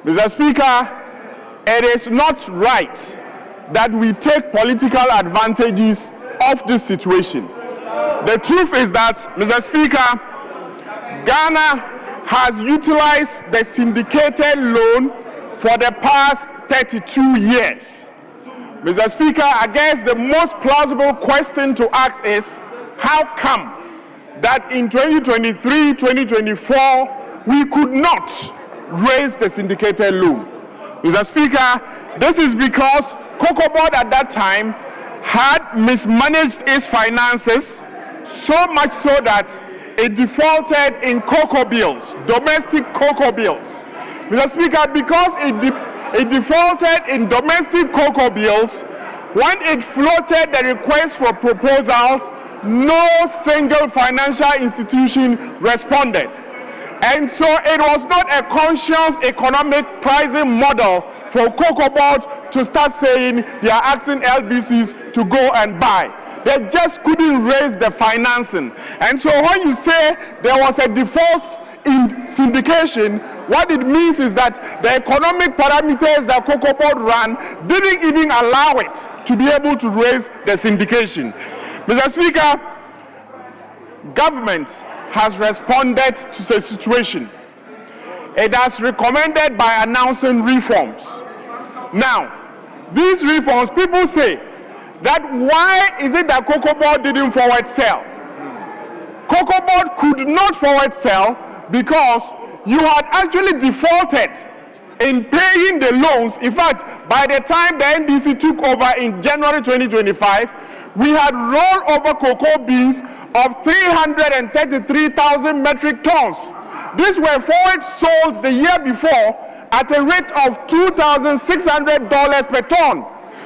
Mr. Speaker, it is not right that we take political advantages of this situation. The truth is that, Mr. Speaker, Ghana has utilized the syndicated loan for the past 32 years. Mr. Speaker, I guess the most plausible question to ask is, how come that in 2023-2024 we could not raise the syndicated loan? Mr. Speaker, this is because Cocoa Board at that time had mismanaged its finances, so much so that it defaulted in cocoa bills, domestic cocoa bills. Mr. Speaker, because it defaulted in domestic cocoa bills, when it floated the request for proposals, no single financial institution responded. And so it was not a conscious economic pricing model for Cocoa Board to start saying they are asking LBCs to go and buy. They just couldn't raise the financing. And so when you say there was a default in syndication, what it means is that the economic parameters that Cocoa Board ran didn't even allow it to be able to raise the syndication. Mr. Speaker, government has responded to the situation. It has recommended by announcing reforms. Now, these reforms, people say that why is it that Cocoa Board didn't forward sell? Cocoa Board could not forward sell because you had actually defaulted in paying the loans. In fact, by the time the NDC took over in January 2025, we had rolled over cocoa beans of 333,000 metric tons. These were forward sold the year before at a rate of $2,600 per ton.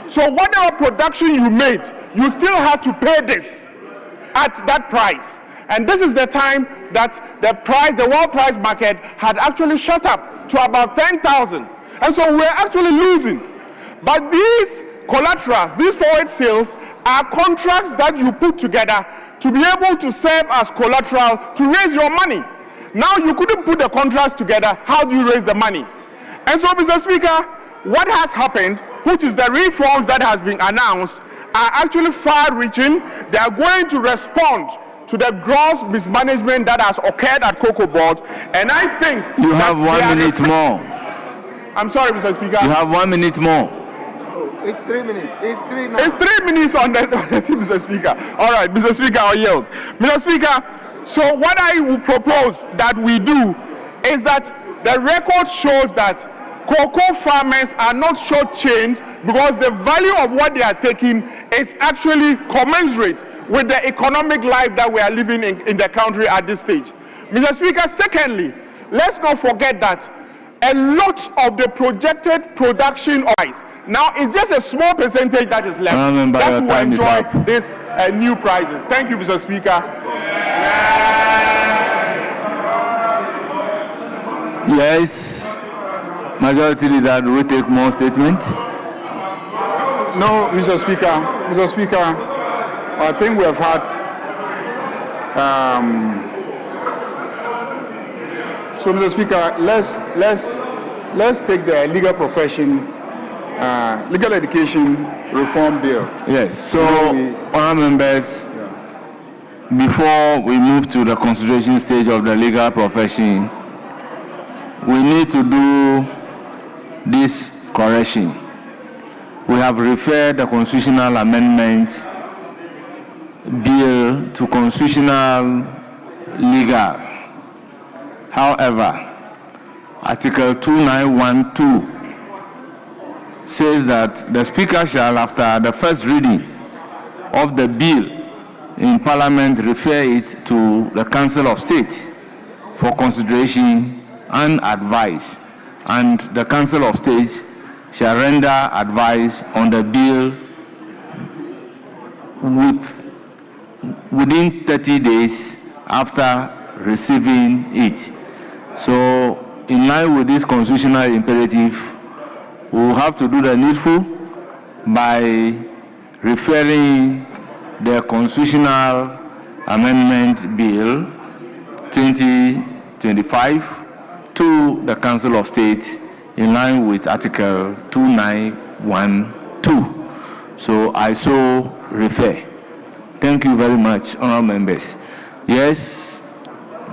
So whatever production you made, you still had to pay this at that price. And this is the time that the world price market had actually shot up to about 10,000. And so we're actually losing. But these collaterals, these forward sales, are contracts that you put together to be able to serve as collateral to raise your money. Now you couldn't put the contracts together. How do you raise the money? And so, Mr. Speaker, what has happened, which is the reforms that has been announced, are actually far-reaching. They are going to respond to the gross mismanagement that has occurred at Cocoa Board. And I think you have 1 minute more. I'm sorry, Mr. Speaker. You have 1 minute more. It's 3 minutes. It's 3 now. It's 3 minutes on the thing, Mr. Speaker. All right, Mr. Speaker, I'll yield. Mr. Speaker, so what I will propose that we do is that the record shows that cocoa farmers are not shortchanged because the value of what they are taking is actually commensurate with the economic life that we are living in the country at this stage. Mr. Speaker, secondly, let's not forget that a lot of the projected production of rice now is just a small percentage that is left that will enjoy these new prices. Thank you, Mr. Speaker. Yes, Majority Leader, do we take more statements? No, Mr. Speaker. Mr. Speaker, I think we have had. So, Mr. Speaker, let's take the legal profession, legal education reform bill. Yes. So, honourable members, before we move to the consideration stage of the legal profession, we need to do this correction. We have referred the constitutional amendment bill to constitutional legal. However, Article 2912 says that the Speaker shall, after the first reading of the bill in Parliament, refer it to the Council of State for consideration and advice, and the Council of State shall render advice on the bill within 30 days after receiving it. So, in line with this constitutional imperative, we will have to do the needful by referring the Constitutional Amendment Bill 2025 to the Council of State in line with Article 2912. So I so refer. Thank you very much, honourable members. Yes,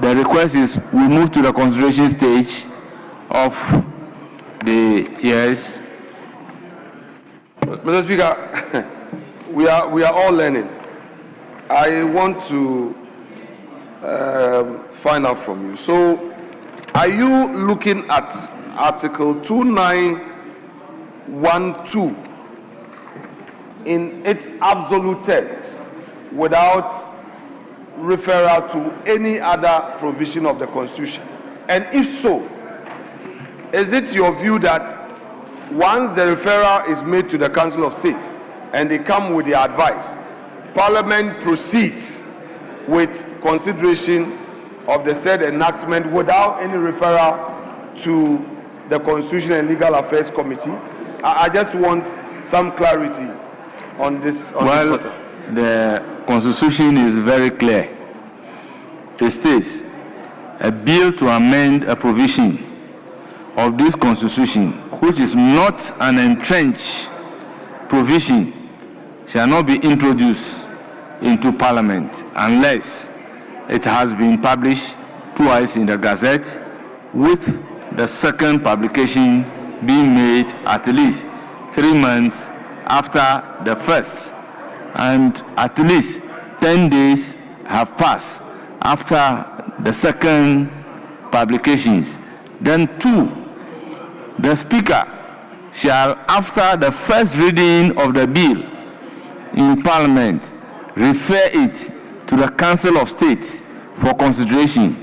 the request is we move to the consideration stage of the yes. Mr. Speaker, we are all learning. I want to find out from you. So, are you looking at Article 2912 in its absolute terms without referral to any other provision of the Constitution? And if so, is it your view that once the referral is made to the Council of State and they come with their advice, Parliament proceeds with consideration of the said enactment without any referral to the Constitution and Legal Affairs Committee? I just want some clarity on this matter. The Constitution is very clear. It states, a bill to amend a provision of this Constitution, which is not an entrenched provision, shall not be introduced into Parliament unless it has been published twice in the Gazette, with the second publication being made at least 3 months after the first, and at least 10 days have passed after the second publications. Then 2, the Speaker shall, after the first reading of the bill in Parliament, refer it to the Council of State for consideration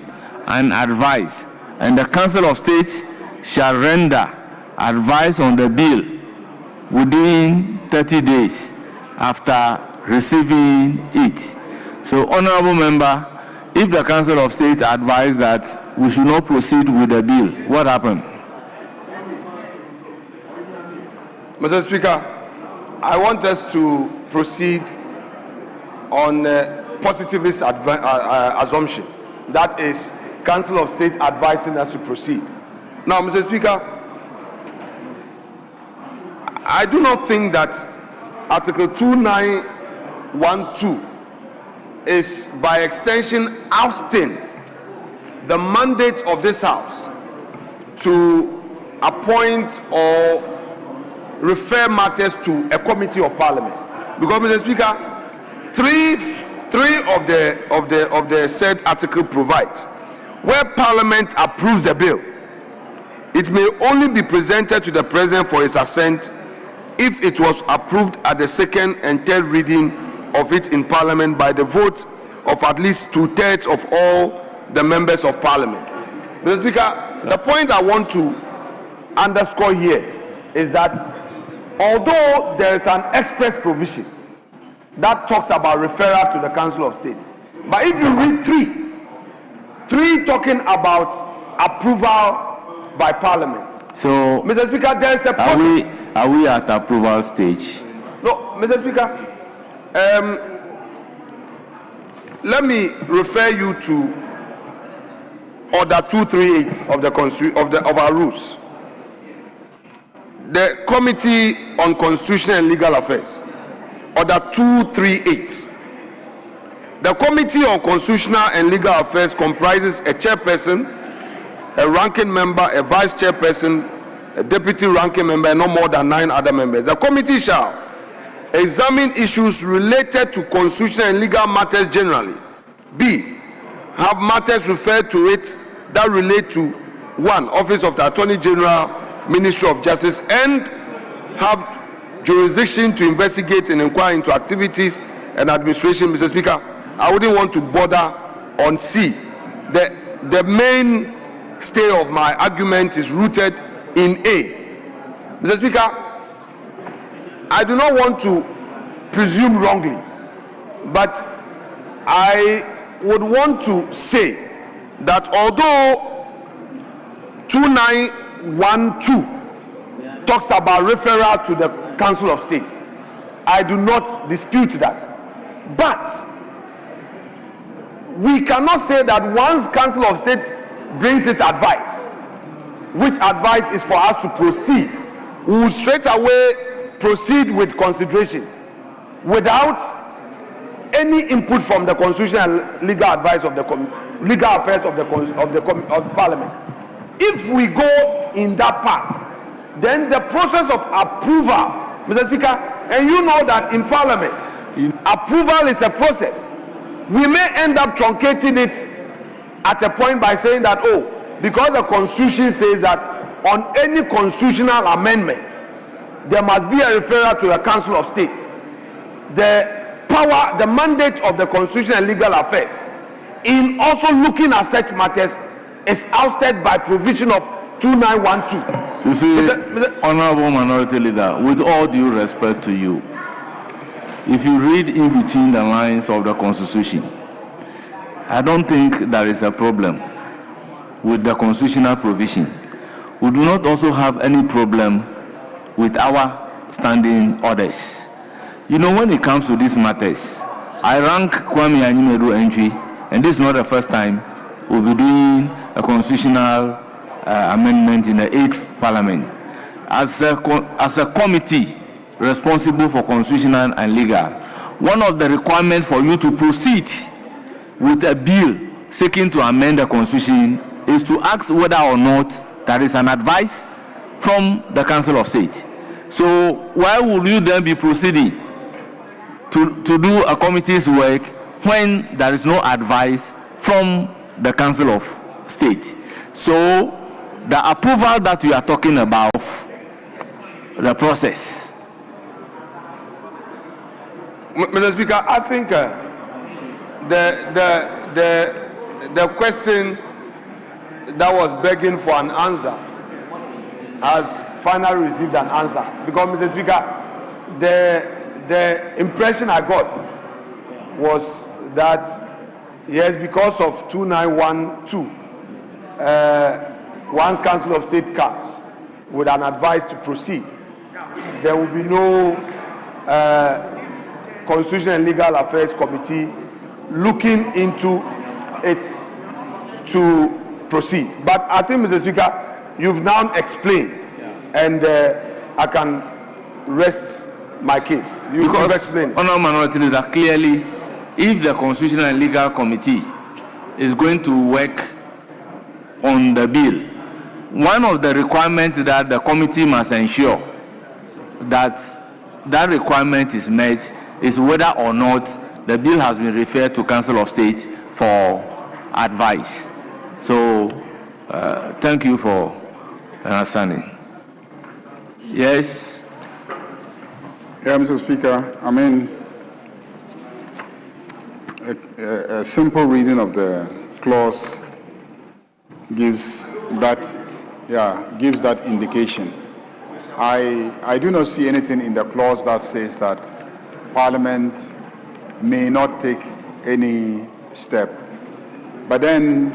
and advice, and the Council of State shall render advice on the bill within 30 days after receiving it. So, honourable member, if the Council of State advised that we should not proceed with the bill, what happened? Mr. Speaker, I want us to proceed on positivist assumption. That is, Council of State advising us to proceed. Now, Mr. Speaker, I do not think that Article 2912 is, by extension, ousting the mandate of this House to appoint or refer matters to a committee of Parliament. Because, Mr. Speaker, three of the said article provides, where Parliament approves the bill, it may only be presented to the President for his assent if it was approved at the second and third reading of it in Parliament by the vote of at least 2/3 of all the members of Parliament. Mr. Speaker, the point I want to underscore here is that although there is an express provision that talks about referral to the Council of State, but if you read three talking about approval by Parliament. So, Mr. Speaker, there is a process. Are we at approval stage? No, Mr. Speaker. Let me refer you to Order 238 of our rules. The Committee on Constitutional and Legal Affairs, Order 238. The Committee on Constitutional and Legal Affairs comprises a chairperson, a ranking member, a vice chairperson, a deputy ranking member, and no more than 9 other members. The committee shall examine issues related to constitutional and legal matters generally. B, have matters referred to it that relate to 1, Office of the Attorney General, Ministry of Justice, and have jurisdiction to investigate and inquire into activities and administration. Mr. Speaker, I wouldn't want to bother on C. The main stay of my argument is rooted in A. Mr. Speaker, I do not want to presume wrongly, but I would want to say that although 2912 talks about referral to the Council of State, I do not dispute that. But we cannot say that once Council of State brings its advice, which advice is for us to proceed, we will straight away proceed with consideration without any input from the constitutional and legal advice of the legal affairs of Parliament. If we go in that path, then the process of approval, Mr. Speaker, and you know that in Parliament, approval is a process. We may end up truncating it at a point by saying that, oh, because the Constitution says that on any constitutional amendment, there must be a referral to the Council of State. The power, the mandate of the Constitution and Legal Affairs in also looking at such matters is ousted by provision of 2912. You see, Honorable Minority Leader, with all due respect to you, if you read in between the lines of the Constitution, I don't think there is a problem with the constitutional provision. We do not also have any problem with our standing orders. You know, when it comes to these matters, I rank Kwame Anyimedu entry, and this is not the first time we'll be doing a constitutional amendment in the 8th Parliament. As a committee responsible for constitutional and legal, one of the requirements for you to proceed with a bill seeking to amend the Constitution is to ask whether or not there is an advice from the Council of State. So why would you then be proceeding to do a committee's work when there is no advice from the Council of State? So the approval that we are talking about, the process. Mr. Speaker, I think the question that was begging for an answer has finally received an answer. Because, Mr. Speaker, the impression I got was that, yes, because of 2912, once Council of State comes with an advice to proceed, there will be no Constitutional and Legal Affairs Committee looking into it to proceed. But I think, Mr. Speaker, you've now explained, and I can rest my case. You've explained. Honourable Minority Leader, clearly, if the Constitutional and Legal Committee is going to work on the bill, one of the requirements that the committee must ensure that that requirement is met is whether or not the bill has been referred to Council of State for advice. So, thank you for understanding. Yes. Yeah, Mr. Speaker, I mean, a simple reading of the clause gives that indication. I do not see anything in the clause that says that Parliament may not take any step. But then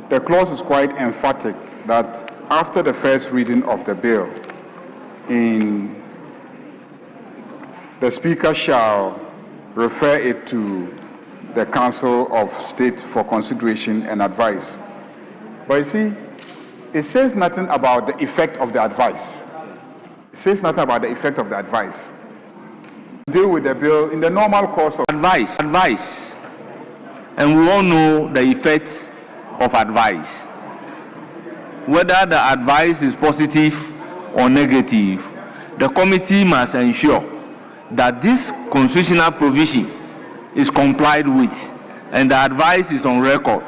the clause is quite emphatic that after the first reading of the bill, the Speaker shall refer it to the Council of State for consideration and advice. But you see, it says nothing about the effect of the advice. It says nothing about the effect of the advice. Deal with the bill in the normal course of advice. And we all know the effect of advice. Whether the advice is positive or negative, the committee must ensure that this constitutional provision is complied with and the advice is on record.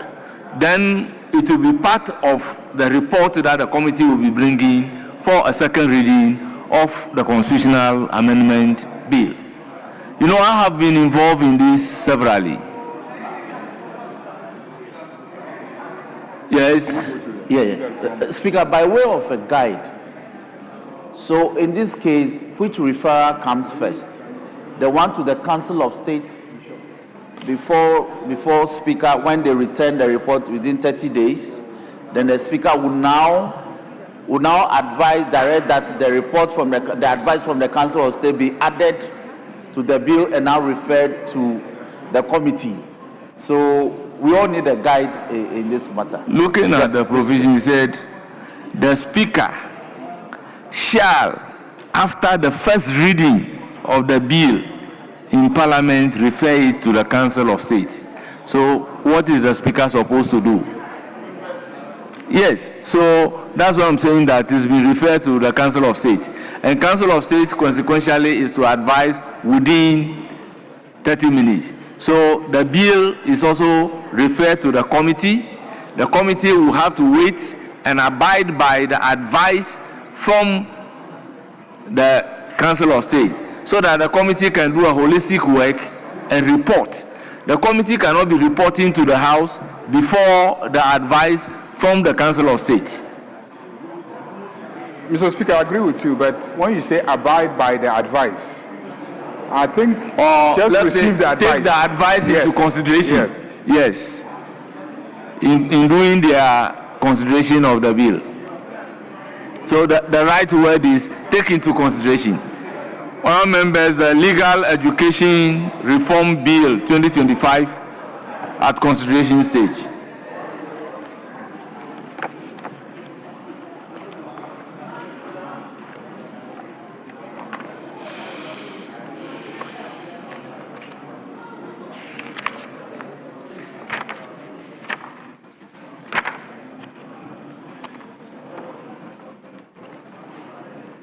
Then it will be part of the report that the committee will be bringing for a second reading of the constitutional amendment bill. You know, I have been involved in this severally. Yes. Yeah. Speaker, by way of a guide, so in this case, which referral comes first? The one to the Council of State before Speaker, when they return the report within 30 days, then the Speaker will now direct that the report from the advice from the Council of State be added to the bill and now referred to the committee. So we all need a guide in this matter. Looking at the provision, he said, the Speaker shall, after the first reading of the bill in Parliament, refer it to the Council of State. So what is the Speaker supposed to do? Yes, so that's what I'm saying, that is being referred to the Council of State. And Council of State consequentially is to advise within 30 minutes. So the bill is also referred to the committee. The committee will have to wait and abide by the advice from the Council of State so that the committee can do a holistic work and report. The committee cannot be reporting to the House before the advice from the Council of State. Mr. Speaker, I agree with you, but when you say abide by the advice, I think just receive the advice. Take the advice into consideration. Yes. In doing their consideration of the bill. So the right word is take into consideration. Honourable members, the Legal Education Reform Bill 2025 at consideration stage.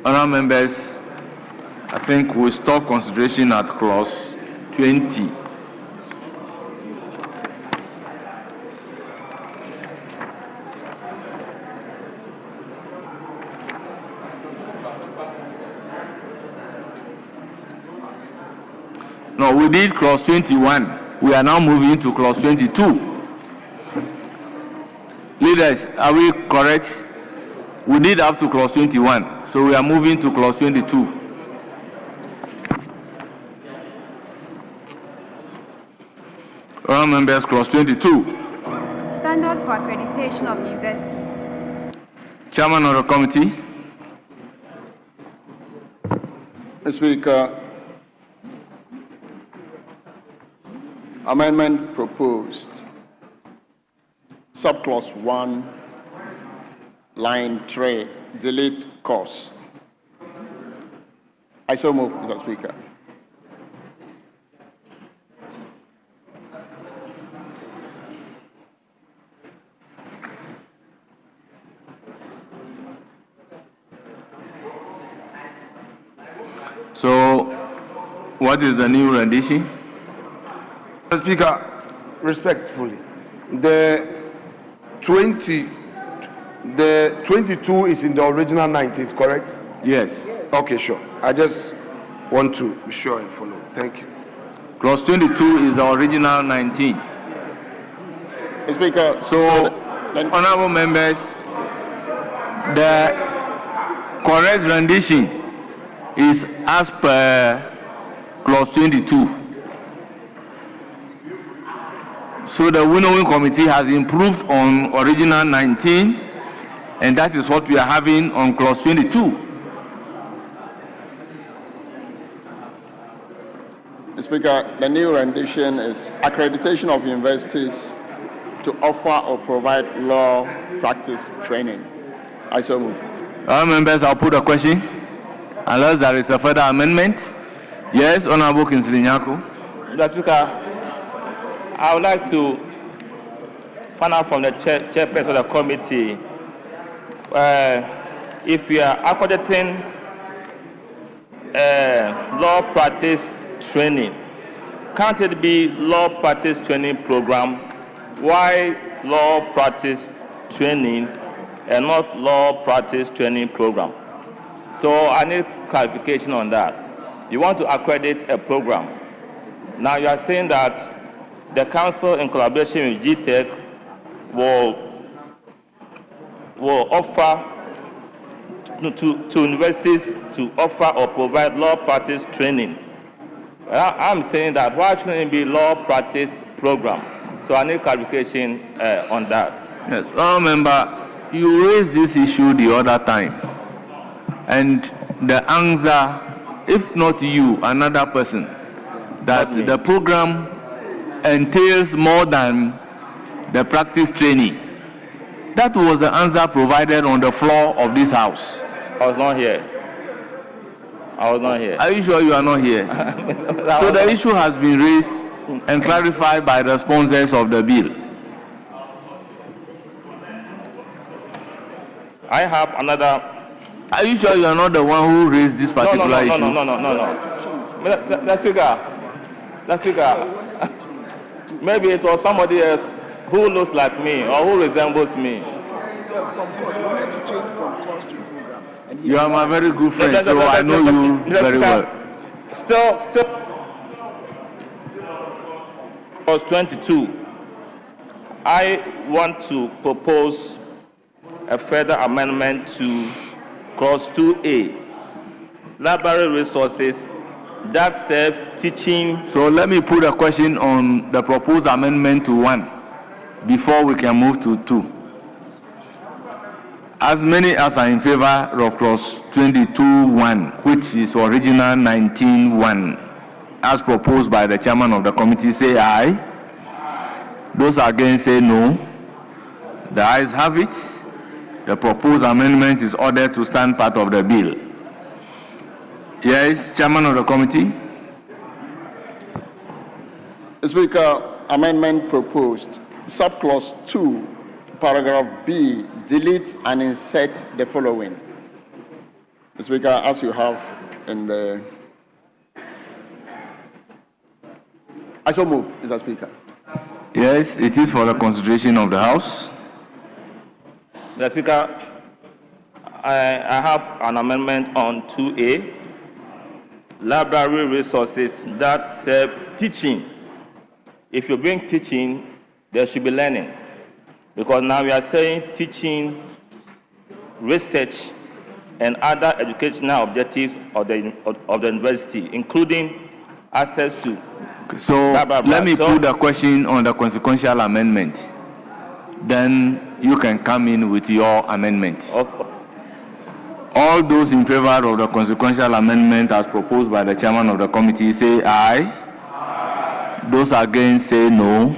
Honourable members, I think we'll stop consideration at clause 20. No, we did clause 21. We are now moving to clause 22. Leaders, are we correct? We did up to clause 21. So we are moving to clause 22. Honourable members, clause 22. Standards for accreditation of universities. Chairman of the committee. Mr. Speaker, amendment proposed, subclause 1, line 3, delete course. I so move, Mr. Speaker. So, what is the new rendition? Mr. Speaker, respectfully, the 20 The 22 is in the original 19, correct? Yes. Okay, sure. I just want to be sure and follow. Thank you. Clause 22 is the original 19. Mr. Speaker, so honorable members, the correct rendition is as per clause 22. So the winnowing committee has improved on original 19, and that is what we are having on clause 22. Mr. Speaker, the new rendition is accreditation of universities to offer or provide law practice training. I so move. All members, I'll put a question. Unless there is a further amendment. Yes, Honorable Kinsley Nyako. Mr. Speaker, I would like to find out from the chairperson of the committee if we are accrediting law practice training. Can't it be law practice training program? Why law practice training and not law practice training program? So I need clarification on that. You want to accredit a program. Now you are saying that the council in collaboration with GTEC will offer to universities to offer or provide law practice training. I'm saying that why shouldn't it be law practice program? So I need clarification on that. Yes, member, you raised this issue the other time, and the answer, if not you, another person, that the program entails more than the practice training. That was the answer provided on the floor of this house. I was not here. I was not here. Are you sure you are not here? So the issue has been raised and clarified by the sponsors of the bill. I have another. Are you sure you are not the one who raised this particular issue? No. Let's figure. Maybe it was somebody else who looks like me or who resembles me. You are my very good friend, so I know you very well. Still, clause 22. I want to propose a further amendment to clause 2A. Library resources that serve teaching. So let me put a question on the proposed amendment to 1 before we can move to 2. As many as are in favor of clause 22.1, which is original 19.1, as proposed by the chairman of the committee, say aye. Those against say no. The ayes have it. The proposed amendment is ordered to stand part of the bill. Yes, chairman of the committee. Speaker, amendment proposed. Subclause 2, paragraph B, delete and insert the following. Speaker, as you have in the... I shall move, Mr. Speaker. Yes, it is for the consideration of the House. Mr. Speaker, I have an amendment on 2A. Library resources that serve teaching. If you bring teaching, there should be learning. Because now we are saying teaching, research, and other educational objectives of the university, including access to. So let me put the question on the consequential amendment. Then you can come in with your amendment. Okay. All those in favor of the consequential amendment as proposed by the chairman of the committee say aye. Those against say no.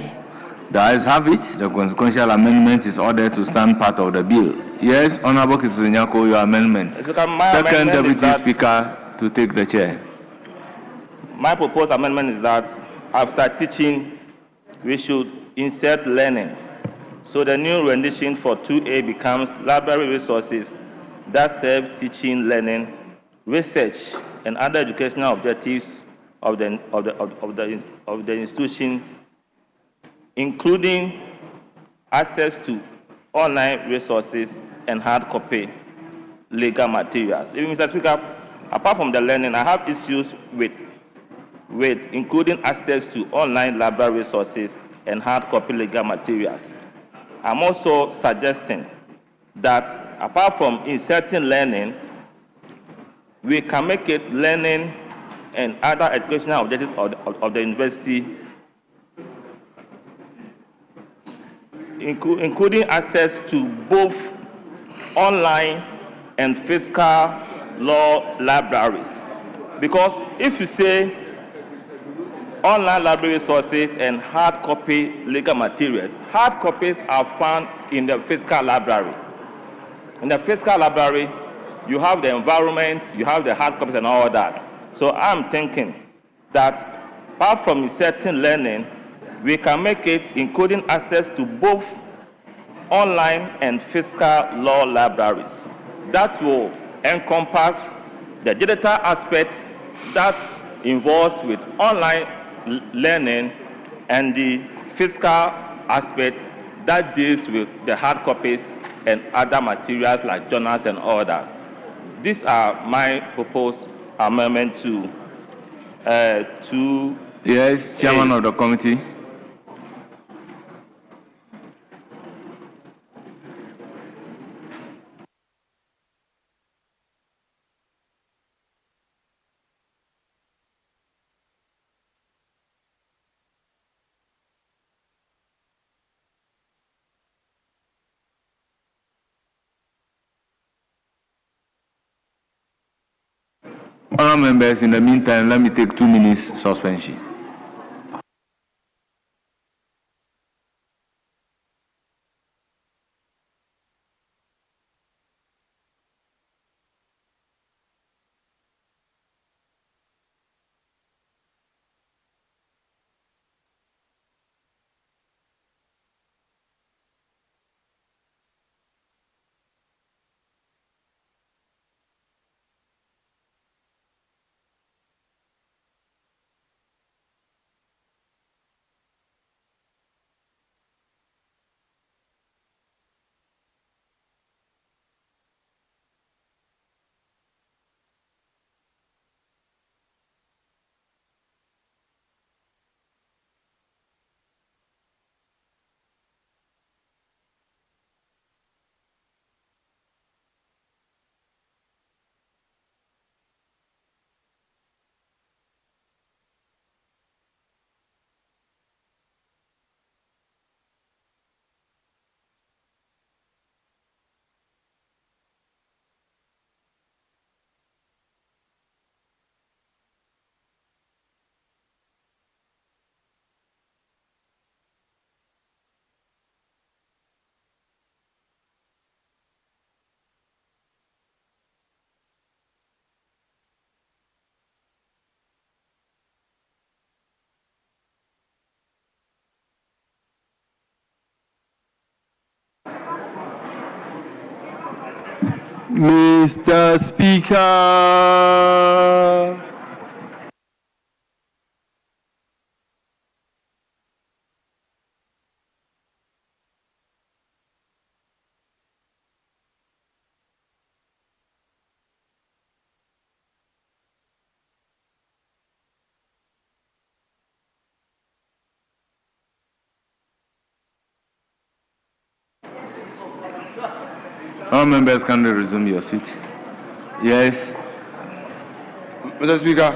The ayes have it. The consequential amendment is ordered to stand part of the bill. Yes, Honorable Kisinyako, your amendment. Second Deputy Speaker to take the chair. My proposed amendment is that after teaching, we should insert learning. So the new rendition for 2A becomes library resources that serve teaching, learning, research, and other educational objectives of the institution, including access to online resources and hard copy legal materials. Even Mr. Speaker, apart from the learning, I have issues with including access to online library resources and hard copy legal materials. I'm also suggesting that apart from inserting learning, we can make it learning and other educational objectives of the university, including access to both online and physical law libraries. Because if you say online library resources and hard copy legal materials, hard copies are found in the physical library. In the physical library, you have the environment, you have the hard copies and all that. So I'm thinking that apart from inserting learning, we can make it including access to both online and physical law libraries. That will encompass the digital aspects that involves with online learning and the physical aspect that deals with the hard copies and other materials like journals and all that. These are my proposed amendment to Yes, Chairman of the committee. Honourable members, in the meantime, let me take 2 minutes suspension. Mr. Speaker. All members, can you resume your seat? Yes. Mr. Speaker,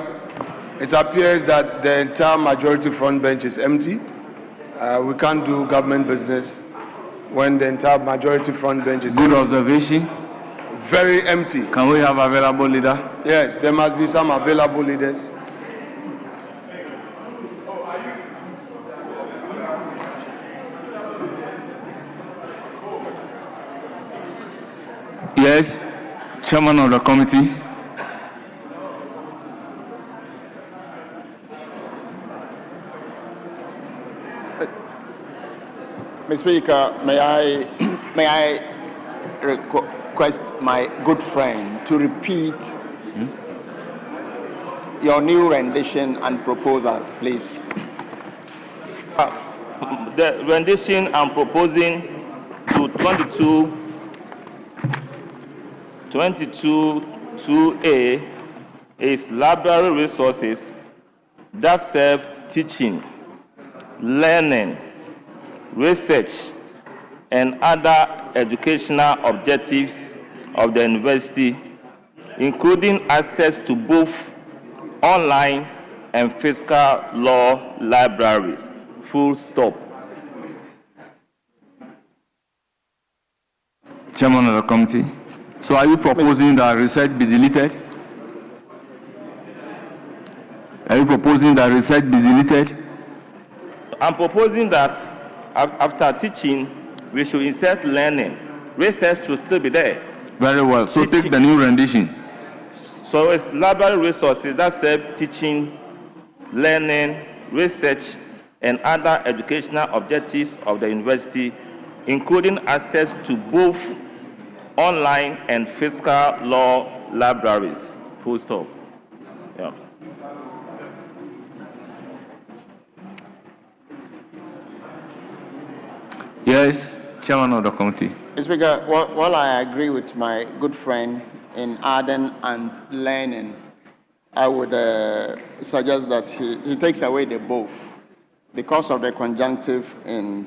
it appears that the entire majority front bench is empty. We can't do government business when the entire majority front bench is empty. Good observation. Very empty. Can we have available leader? Yes, there must be some available leaders. Yes, Chairman of the committee. Mr. Speaker, may I request my good friend to repeat your new rendition and proposal, please? The rendition I'm proposing to 22 22(2)(a) is library resources that serve teaching, learning, research, and other educational objectives of the university, including access to both online and physical law libraries. Full stop. Chairman of the committee, so are you proposing that research be deleted? Are you proposing that research be deleted? I'm proposing that after teaching, we should insert learning. Research should still be there. Very well. So take the new rendition. So it's library resources that serve teaching, learning, research, and other educational objectives of the university, including access to both online and physical law libraries. Full stop. Yeah. Yes, Chairman of the committee. Speaker, while I agree with my good friend in adding and learning, I would suggest that he takes away the both because of the conjunctive in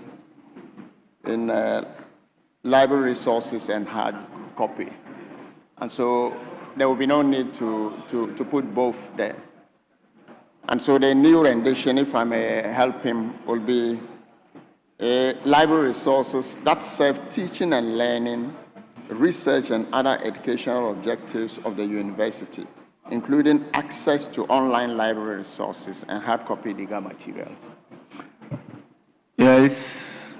library resources and hard copy. And so there will be no need to put both there. And so the new rendition, if I may help him, will be library resources that serve teaching and learning, research, and other educational objectives of the university, including access to online library resources and hard copy legal materials. Yes.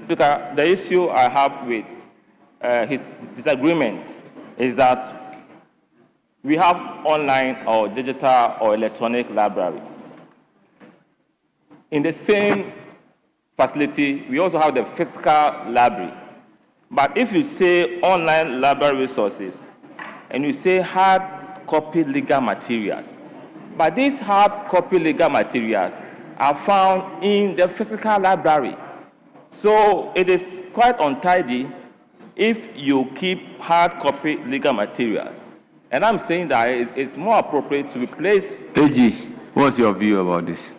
Speaker, the issue I have with his disagreements is that we have online or digital or electronic library. In the same facility, we also have the physical library. But if you say online library resources and you say hard copy legal materials, but these hard copy legal materials are found in the physical library. So it is quite untidy if you keep hard copy legal materials. And I'm saying that it's more appropriate to replace. AG, what's your view about this?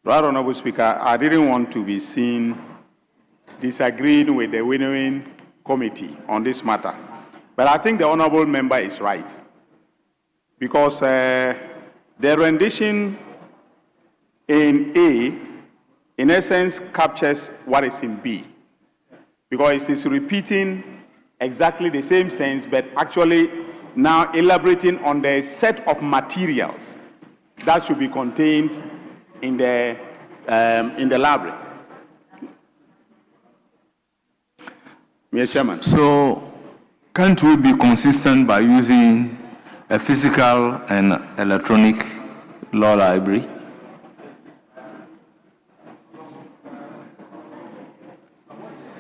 Right, Honorable Speaker, I didn't want to be seen disagreeing with the winnowing committee on this matter. But I think the honorable member is right. Because the rendition in A, in essence, captures what is in B. Because it is repeating exactly the same sense, but actually now elaborating on the set of materials that should be contained in the library. Mr. Chairman. So, can't we be consistent by using a physical and electronic law library?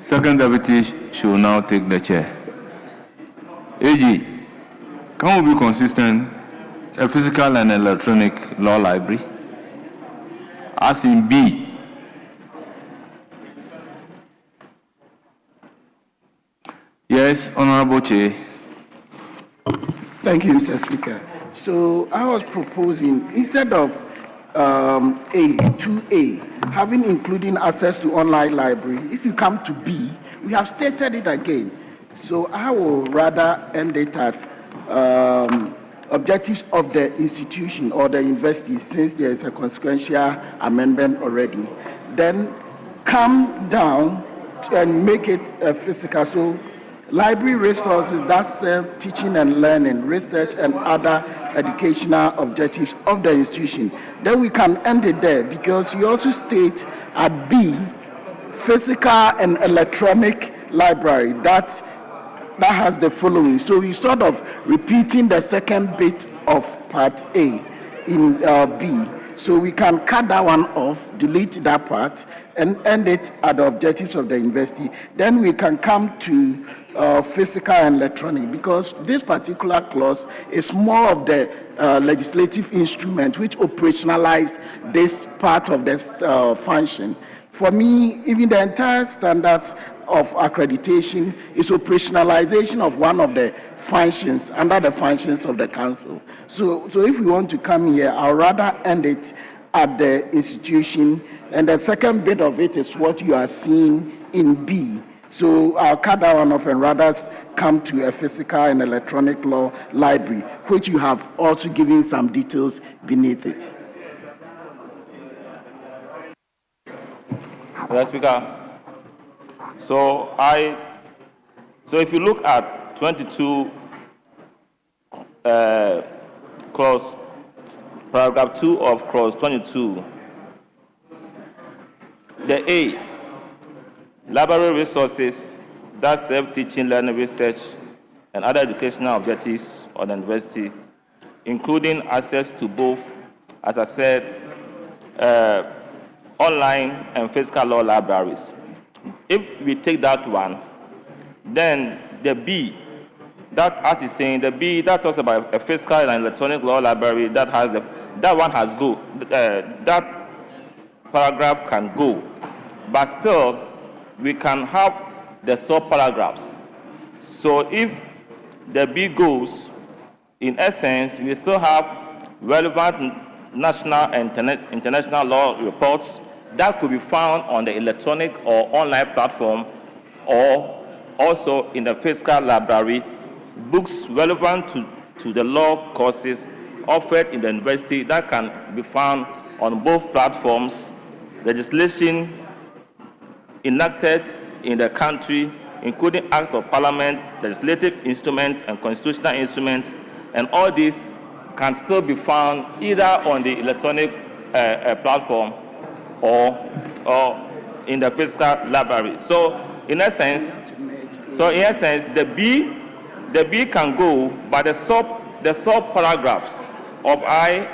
Second Deputy should now take the chair. AG, can we be consistent, a physical and electronic law library? As in B. Yes, Honorable Chair. Thank you, Mr. Speaker. So I was proposing, instead of A, 2A, having including access to online library, if you come to B, we have stated it again. So I will rather end it at objectives of the institution or the university, since there is a consequential amendment already. Then come down and make it physical. So library resources that serve teaching and learning, research, and other educational objectives of the institution. Then we can end it there, because you also state at B, physical and electronic library, that has the following. So we sort of repeating the second bit of part A in B. So we can cut that one off, delete that part, and end it at the objectives of the university. Then we can come to physical and electronic, because this particular clause is more of the legislative instrument which operationalized this part of this function. For me, even the entire standards of accreditation is operationalization of one of the functions under the functions of the council. So if we want to come here, I'd rather end it at the institution. And the second bit of it is what you are seeing in B. So I'll cut that one off and rather come to a physical and electronic law library, which you have also given some details beneath it. Mr. Speaker, so if you look at 22 clause, paragraph 2 of clause 22, the A, library resources that serve teaching, learning, research, and other educational objectives of the university, including access to both, as I said, online and physical law libraries. If we take that one, then the B, that as he's saying, the B that talks about a physical and electronic law library that has that one has go, that paragraph can go, but still we can have the sub-paragraphs. So if the B goes, in essence, we still have relevant national and international law reports that could be found on the electronic or online platform, or also in the physical library, books relevant to the law courses offered in the university that can be found on both platforms, legislation enacted in the country, including acts of parliament, legislative instruments, and constitutional instruments, and all these can still be found either on the electronic platform or in the physical library. So in essence, the B can go, but the sub paragraphs of I,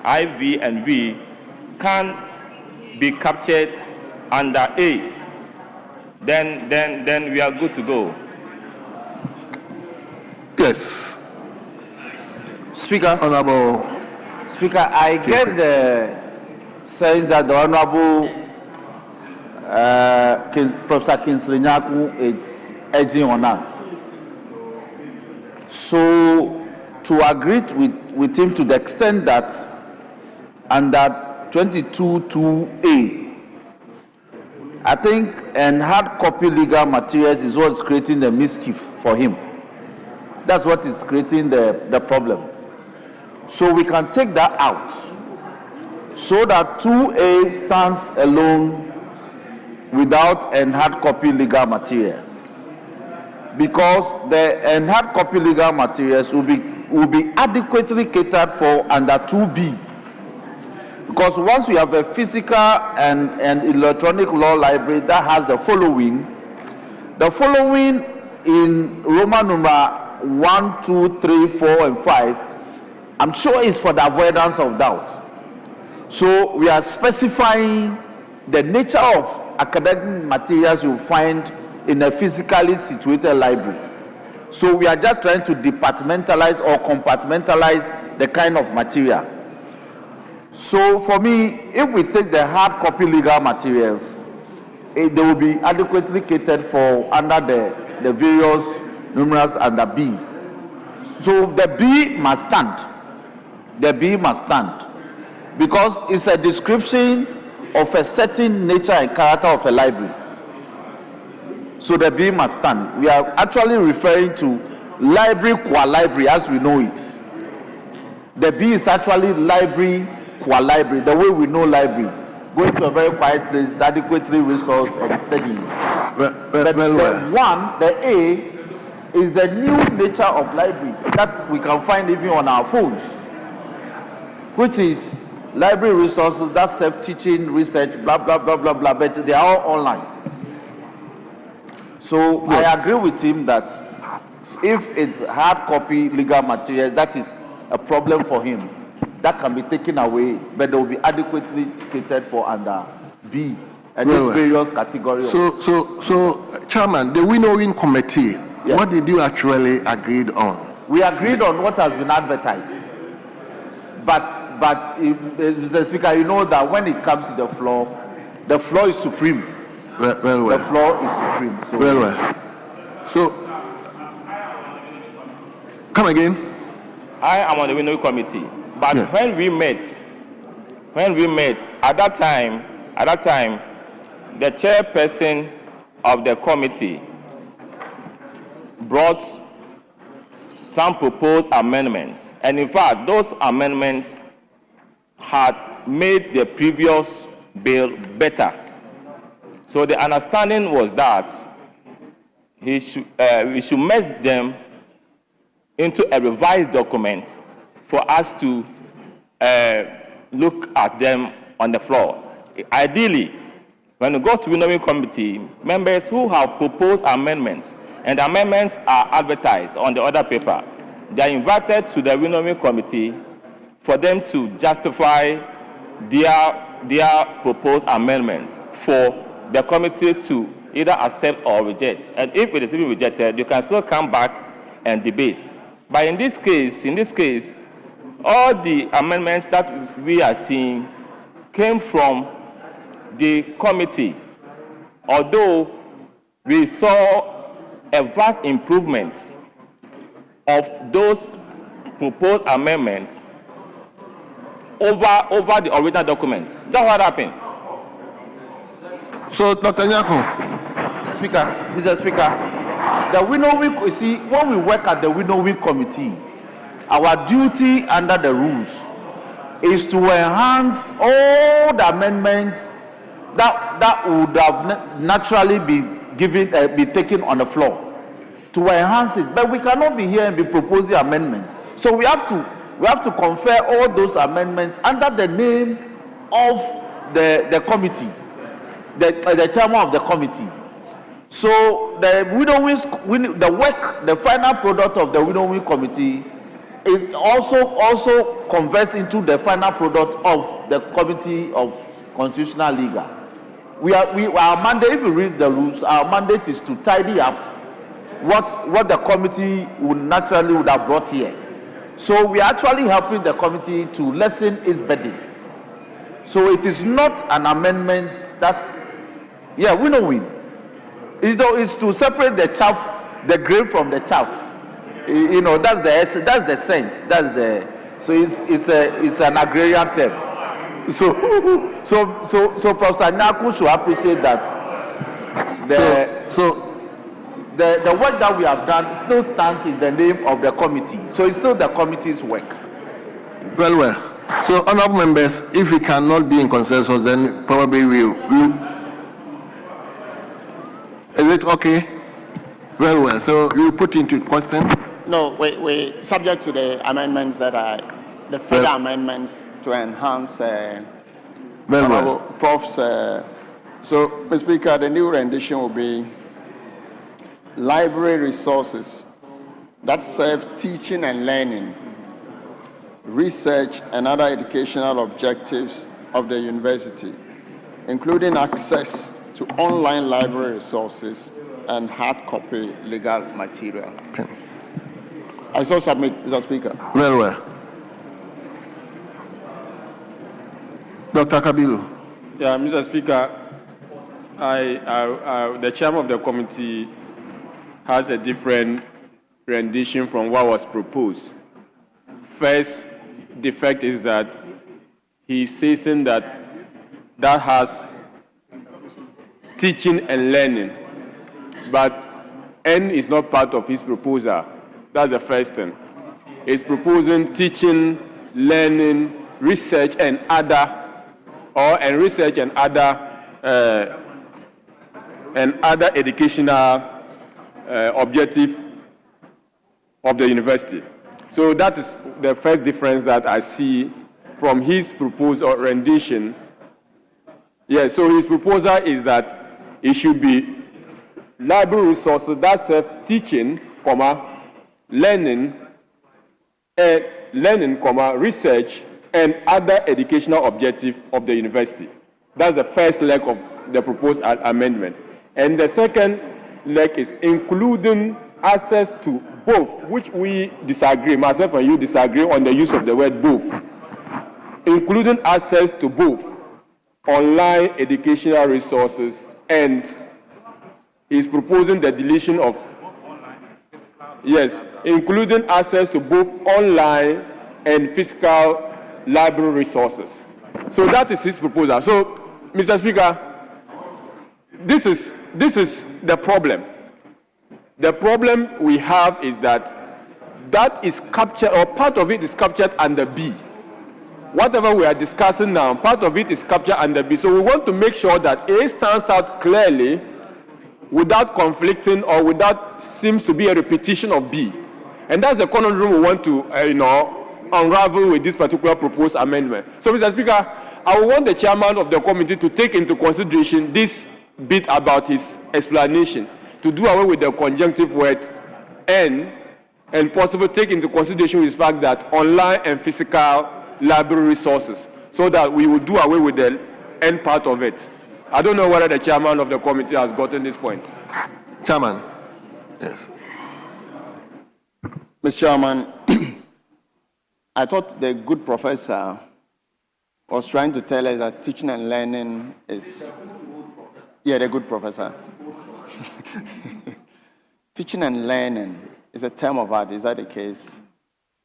IV, and V can be captured under A. Then we are good to go. Yes. Speaker. Honorable. Speaker, I get the sense that the Honorable Professor Kingsley Nyaku is edging on us. So, to agree with him to the extent that under 22(2)A, I think, and hard copy legal materials is what's creating the mischief for him. That's what is creating the problem. So we can take that out so that 2A stands alone without and hard copy legal materials. Because the and hard copy legal materials will be adequately catered for under 2B. Because once we have a physical and electronic law library that has the following in Roman number 1, 2, 3, 4, and 5, I'm sure is for the avoidance of doubt. So we are specifying the nature of academic materials you find in a physically situated library. So we are just trying to departmentalize or compartmentalize the kind of material. So for me, if we take the hard copy legal materials, they will be adequately catered for under the various numerals under B. So the B must stand. The B must stand because it's a description of a certain nature and character of a library. So the B must stand. We are actually referring to library qua library as we know it. The B is actually library qua library, the way we know library. Going to a very quiet place, adequately resourced and studying. The A, is the new nature of libraries that we can find even on our phones, which is library resources that serve teaching, research, blah, blah, blah, blah, blah, but they are all online. So I agree with him that if it's hard copy legal materials, that is a problem for him. That can be taken away, but they will be adequately catered for under B and these various categories. So, Chairman, the winnowing committee, yes, what did you actually agreed on? We agreed on what has been advertised, but Mr. Speaker, you know that when it comes to the floor is supreme. Well. The floor is supreme. So Well. So, come again. I am on the window committee, but when we met at that time, the chairperson of the committee brought some proposed amendments, and in fact, those amendments had made the previous bill better. So the understanding was that we should merge them into a revised document for us to look at them on the floor. Ideally, when we go to winnowing committee, members who have proposed amendments, and the amendments are advertised on the other paper, they are invited to the winnowing committee for them to justify their proposed amendments for the committee to either accept or reject. And if it is even rejected, you can still come back and debate. But in this case, all the amendments that we are seeing came from the committee, although we saw a vast improvement of those proposed amendments over the original documents. That's what happened. So, Dr. Nyako. Mr. Speaker, the winnowing, you see, when we work at the winnowing committee, our duty under the rules is to enhance all the amendments that would have naturally be taken on the floor, to enhance it. But we cannot be here and be proposing amendments. So we have to confer all those amendments under the name of the committee, the chairman of the committee. So the final product of the winnowing committee is also converts into the final product of the Committee of Constitutional Legal. Our mandate, if you read the rules, our mandate is to tidy up what the committee would have brought here. So we are actually helping the committee to lessen its burden. So it is not an amendment that's, winnowing. It's to separate the chaff, the grain from the chaff. You know, that's the essence, that's the sense, so it's an agrarian term. So Professor Nyako should appreciate that the work that we have done still stands in the name of the committee. So it's still the committee's work. Well. So, honorable members, if we cannot be in consensus, then probably we'll look. Is it okay? Well. So you put into question? No, we subject to the amendments that are the further amendments to enhance Prof's. So, Mr. Speaker, the new rendition will be library resources that serve teaching and learning, research and other educational objectives of the university, including access to online library resources and hard copy legal material. I so submit, Mr. Speaker. Well. Dr. Kabilu. Yeah, Mr. Speaker, the chairman of the committee has a different rendition from what was proposed. First defect is that he's saying that has teaching and learning, but N is not part of his proposal. That's the first thing. He's proposing teaching, learning, research and other educational objective of the university. So that is the first difference that I see from his proposed rendition. So his proposal is that it should be library resources that serve teaching, learning, research, and other educational objectives of the university. That's the first leg of the proposed amendment. And the second leg is including access to both, which we disagree, myself and you disagree on the use of the word both. including access to both online educational resources, and he's proposing the deletion of, yes, including access to both online and physical library resources. So that is his proposal. So, Mr. Speaker, this is the problem. The problem we have is that is captured, or part of it is captured under B. Whatever we are discussing now, part of it is captured under B. So we want to make sure that A stands out clearly without conflicting or without seems to be a repetition of B. And that's the conundrum we want to, unravel with this particular proposed amendment. So, Mr. Speaker, I want the chairman of the committee to take into consideration this bit about his explanation, to do away with the conjunctive word and possibly take into consideration the fact that online and physical library resources, so that we will do away with the end part of it. I don't know whether the chairman of the committee has gotten this point. Chairman, yes. Mr. Chairman, I thought the good professor was trying to tell us that teaching and learning is, the good professor. Teaching and learning is a term of art. Is that the case?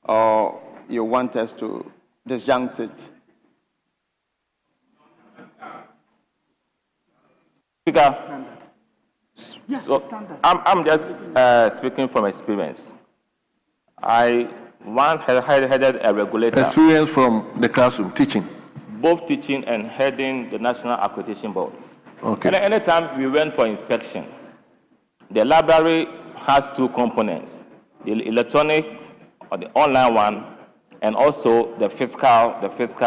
Or you want us to disjunct it? Speaker, so I'm just speaking from experience. I once headed a regulator. Experience from the classroom, teaching. Both teaching and heading the National Accreditation Board. Okay. And anytime we went for inspection, the library has two components, the electronic or the online one, and also the physical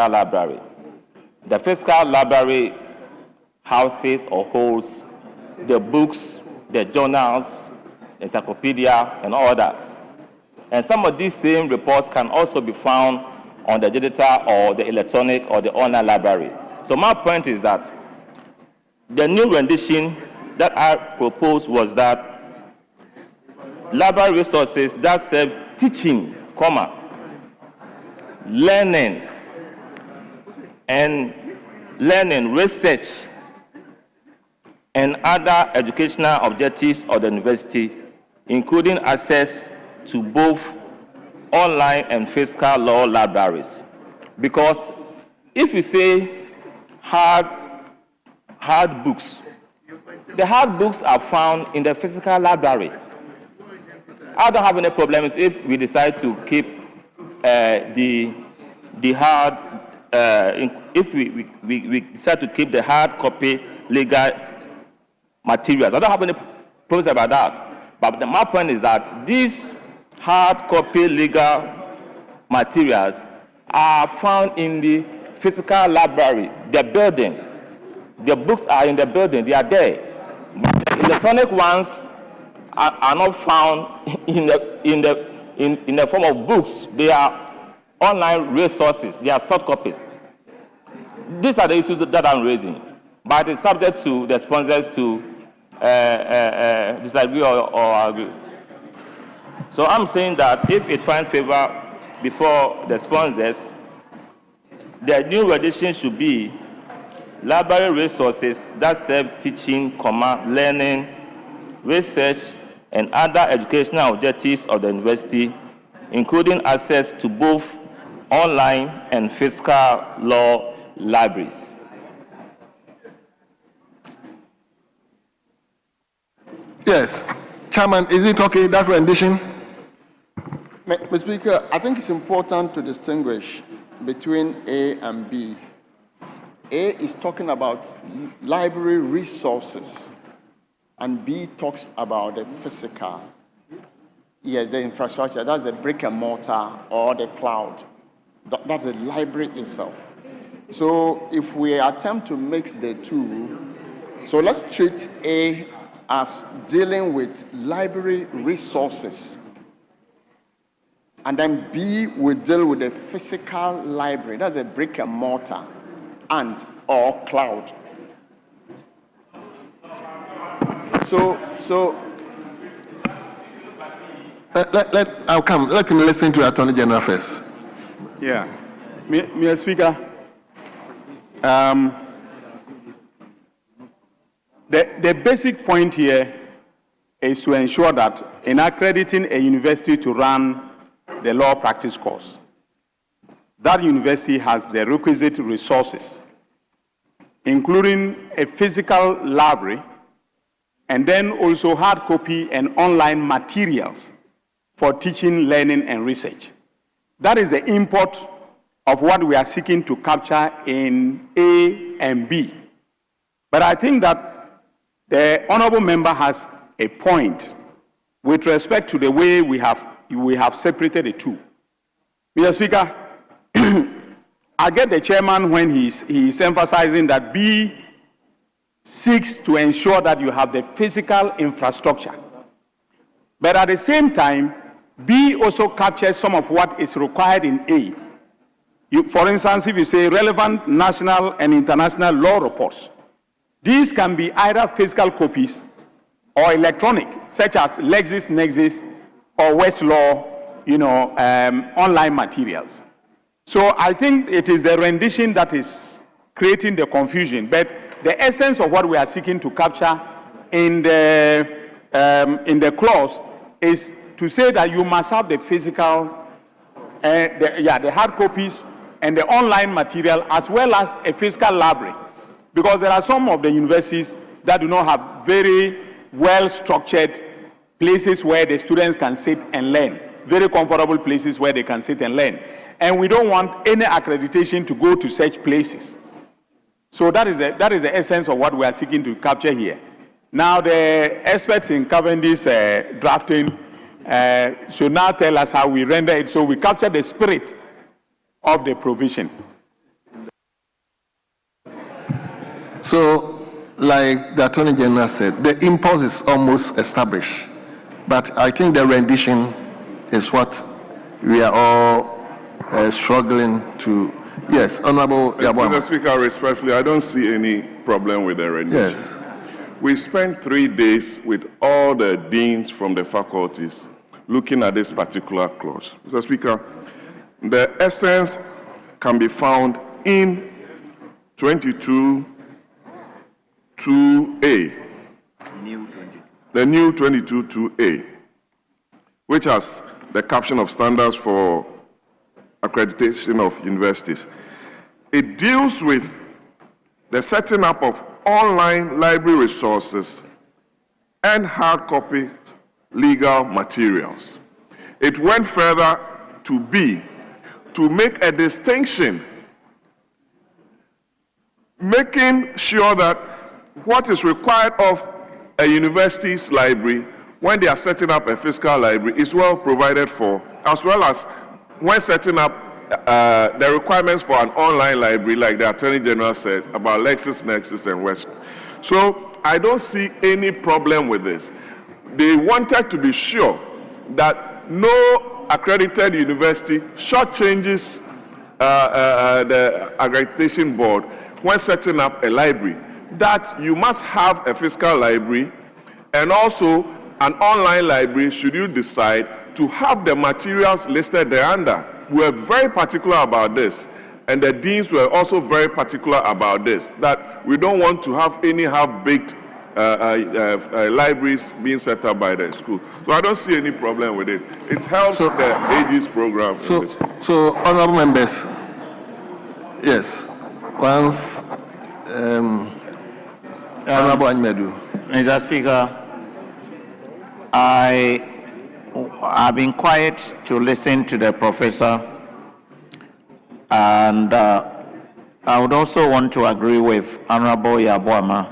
library. The physical library houses or holds the books, the journals, encyclopedia, and all that. And some of these same reports can also be found on the digital or the electronic or the online library. So my point is that the new rendition that I proposed was that library resources that serve teaching, learning, research, and other educational objectives of the university, including access to both online and physical law libraries. Because if you say hard books, the hard books are found in the physical library. I don't have any problems if we decide to keep the hard, if we decide to keep the hard copy legal materials. I don't have any problems about that. But my point is that these hard copy legal materials are found in the physical library, the building. The books are in the building, they are there. But the electronic ones are not found in the form of books. They are online resources, they are soft copies. These are the issues that I'm raising. But it's subject to the sponsors to disagree or agree. So I'm saying that if it finds favor before the sponsors, the new rendition should be library resources that serve teaching, learning, research, and other educational objectives of the university, including access to both online and physical law libraries. Yes. Chairman, is it okay, that rendition? Mr. Speaker, I think it's important to distinguish between A and B. A is talking about library resources, and B talks about the physical. Yes, the infrastructure, that's the brick and mortar or the cloud. That's the library itself. So if we attempt to mix the two, so let's treat A as dealing with library resources, and then B will deal with the physical library. That's a brick and mortar and or cloud. I'll come. Let him listen to Attorney General first. Yeah, Mr. Speaker, The basic point here is to ensure that in accrediting a university to run the law practice course, that university has the requisite resources, including a physical library, and then also hard copy and online materials for teaching, learning, and research. That is the import of what we are seeking to capture in A and B. But I think that the honorable member has a point with respect to the way we have separated the two. Mr. Speaker, I get the chairman when he's emphasizing that B seeks to ensure that you have the physical infrastructure. But at the same time, B also captures some of what is required in A. For instance, if you say relevant national and international law reports, these can be either physical copies or electronic, such as LexisNexis or Westlaw, online materials. So I think it is the rendition that is creating the confusion. But the essence of what we are seeking to capture in the clause is to say that you must have the physical, the hard copies and the online material, as well as a physical library. Because there are some of the universities that do not have very well-structured places where the students can sit and learn, very comfortable places where they can sit and learn. And we don't want any accreditation to go to such places. So that is the essence of what we are seeking to capture here. Now, the experts in Cavendish drafting should now tell us how we render it, so we capture the spirit of the provision. So, like the Attorney General said, the impulse is almost established. But I think the rendition is what we are all struggling to. Yes, Honorable Yabwama. Mr. Speaker, respectfully, I don't see any problem with the rendition. Yes. We spent 3 days with all the deans from the faculties looking at this particular clause. Mr. Speaker, the essence can be found in 22 2A, the new 22 2A, which has the caption of standards for accreditation of universities. It deals with the setting up of online library resources and hard copy legal materials. It went further to B, to make a distinction, making sure that what is required of a university's library when they are setting up a physical library is well provided for, as well as when setting up the requirements for an online library, like the Attorney General said about LexisNexis and West. So I don't see any problem with this. They wanted to be sure that no accredited university shortchanges the accreditation board when setting up a library, that you must have a physical library and also an online library should you decide to have the materials listed thereunder. We are very particular about this, and the deans were also very particular about this, that we don't want to have any half-baked libraries being set up by the school. So I don't see any problem with it. It helps the AG's program. So honorable members, yes, once Honorable Anymedu. Mr. Speaker, I've been quiet to listen to the professor, and I would also want to agree with Honorable Yabwama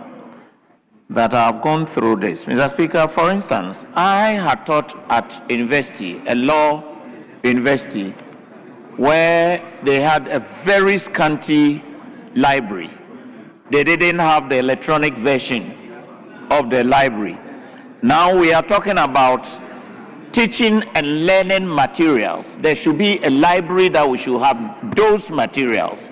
that I've gone through this. Mr. Speaker, for instance, I had taught at university, a law university, where they had a very scanty library. They didn't have the electronic version of the library. Now we are talking about teaching and learning materials. There should be a library that we should have those materials.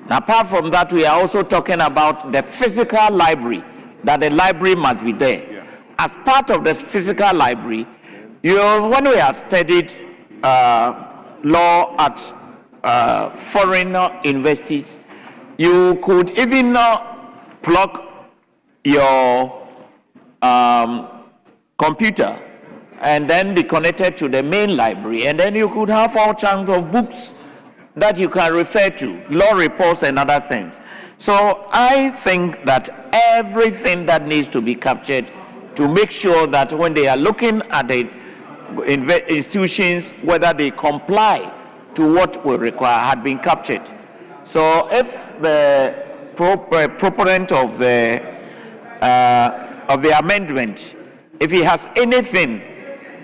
And apart from that, we are also talking about the physical library, that the library must be there. Yes. As part of the physical library, when we have studied law at foreign universities, You could even plug your computer and then be connected to the main library, and then you could have all kinds of books that you can refer to, law reports and other things. So I think that everything that needs to be captured to make sure that when they are looking at the institutions, whether they comply to what we require, had been captured. So if the proponent of the amendment, if he has anything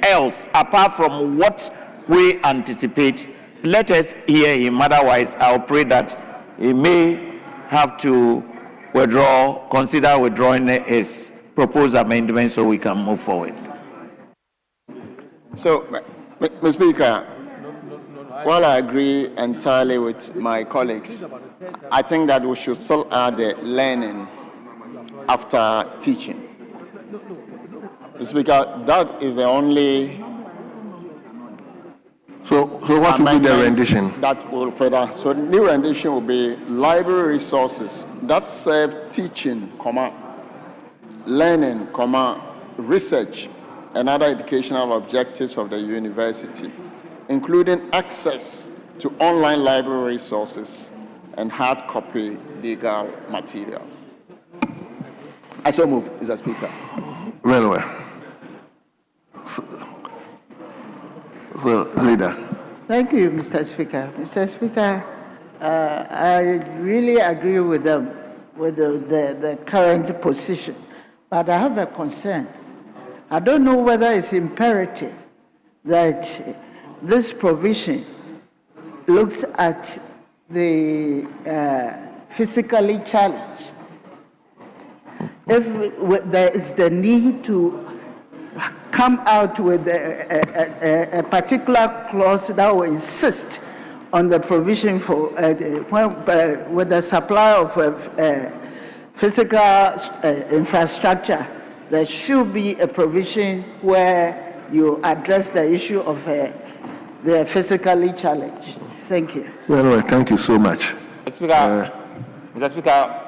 else apart from what we anticipate, let us hear him. Otherwise, I'll pray that he may have to consider withdrawing his proposed amendment so we can move forward. So, Mr. Speaker, while I agree entirely with my colleagues, I think that we should still add the learning after teaching. Mr. Speaker, that is the only. So what will be the rendition? That will further. So the new rendition will be library resources that serve teaching, learning, research, and other educational objectives of the university, including access to online library resources and hard copy legal materials. I so move, Mr. Speaker. Well. So, Leader. Thank you, Mr. Speaker. Mr. Speaker, I really agree with them, with the current position, but I have a concern. I don't know whether it's imperative that this provision looks at the physically challenged. If there is the need to come out with a particular clause that will insist on the provision for with the supply of physical infrastructure, there should be a provision where you address the issue of the physically challenged. Thank you. Well, thank you so much. Mr. Speaker,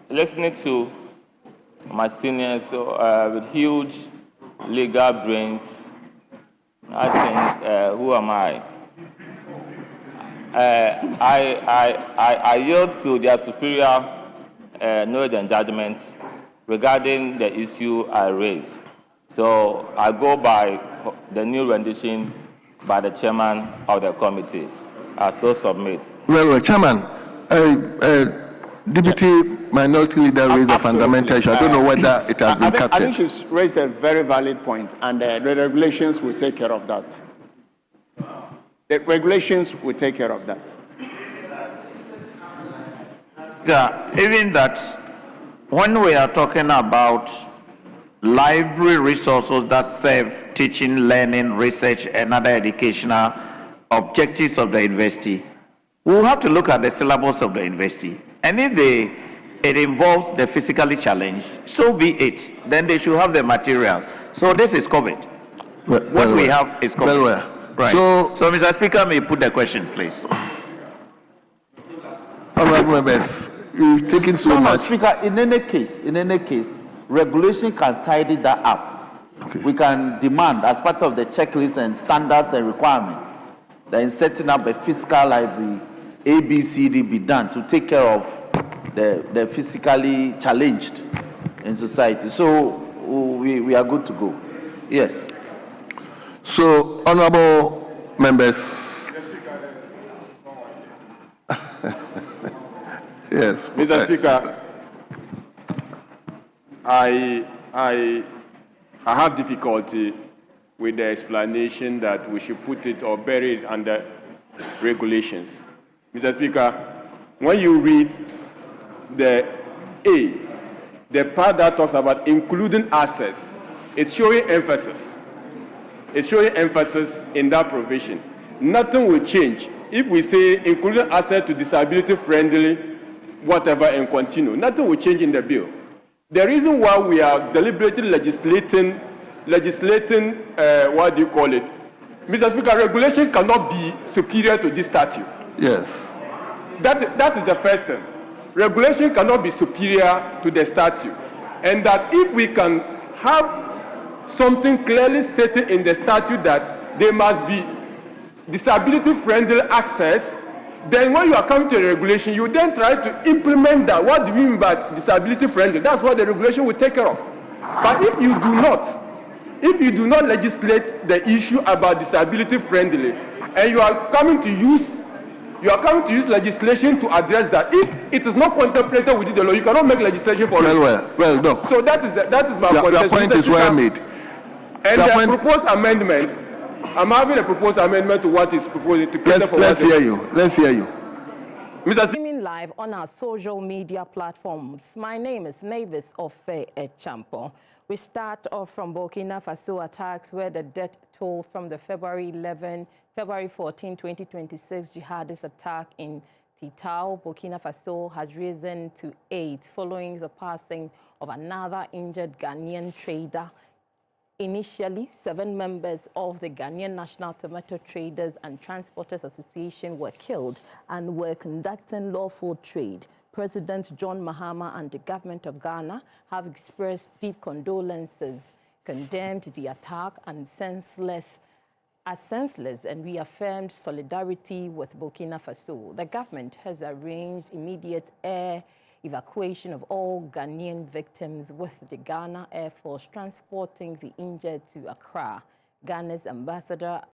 listening to my seniors with huge legal brains, I think, who am I? I yield to their superior knowledge and judgment regarding the issue I raised. So I go by the new rendition by the chairman of the committee. I so submit. Well, Chairman, Deputy Minority Leader raised a fundamental issue. I don't know whether it has been captured. I think she's raised a very valid point, and the regulations will take care of that. The regulations will take care of that. Yeah, even that, when we are talking about library resources that serve teaching, learning, research, and other educational objectives of the university, we'll have to look at the syllabus of the university. And if it involves the physically challenged, so be it. Then they should have the materials. So this is covered. What we have is covered. Right. So Mr. Speaker, may you put the question, please? Honorable members, you've taken so much. Speaker, in any case, regulation can tidy that up. Okay. We can demand, as part of the checklist and standards and requirements, that in setting up a physical library, ABCD be done to take care of the physically challenged in society. So we are good to go. Yes. So, honorable members. Yes. Mr. Speaker, I have difficulty with the explanation that we should put it or bury it under regulations. Mr. Speaker, when you read the part that talks about including access, it's showing emphasis. It's showing emphasis in that provision. Nothing will change if we say including access to disability-friendly, whatever, and continue. Nothing will change in the bill. The reason why we are deliberately legislating, what do you call it? Mr. Speaker, regulation cannot be superior to this statute. Yes. That is the first thing. regulation cannot be superior to the statute, and that if we can have something clearly stated in the statute that there must be disability-friendly access, then when you are coming to the regulation, you then try to implement that. What do we mean by disability-friendly? That's what the regulation will take care of. But if you do not legislate the issue about disability-friendly, and you are coming to use legislation to address that, if it is not contemplated within the law, you cannot make legislation for it. Well, no. So that is my point. Your point is well made. And the proposed amendment, I'm having a proposed amendment to what is proposed to let's hear you. Let's hear you. Mr. Streaming live on our social media platforms. My name is Mavis Ofe Echampo. We start off from Burkina Faso attacks where the death toll from the February 14, 2026 jihadist attack in Titao, Burkina Faso has risen to 8 following the passing of another injured Ghanaian trader. Initially, 7 members of the Ghanaian National Tomato Traders and Transporters Association were killed and were conducting lawful trade. President John Mahama and the government of Ghana have expressed deep condolences, condemned the attack as senseless, and reaffirmed solidarity with Burkina Faso. The government has arranged immediate air evacuation of all Ghanaian victims, with the Ghana Air Force transporting the injured to Accra. Ghana's ambassador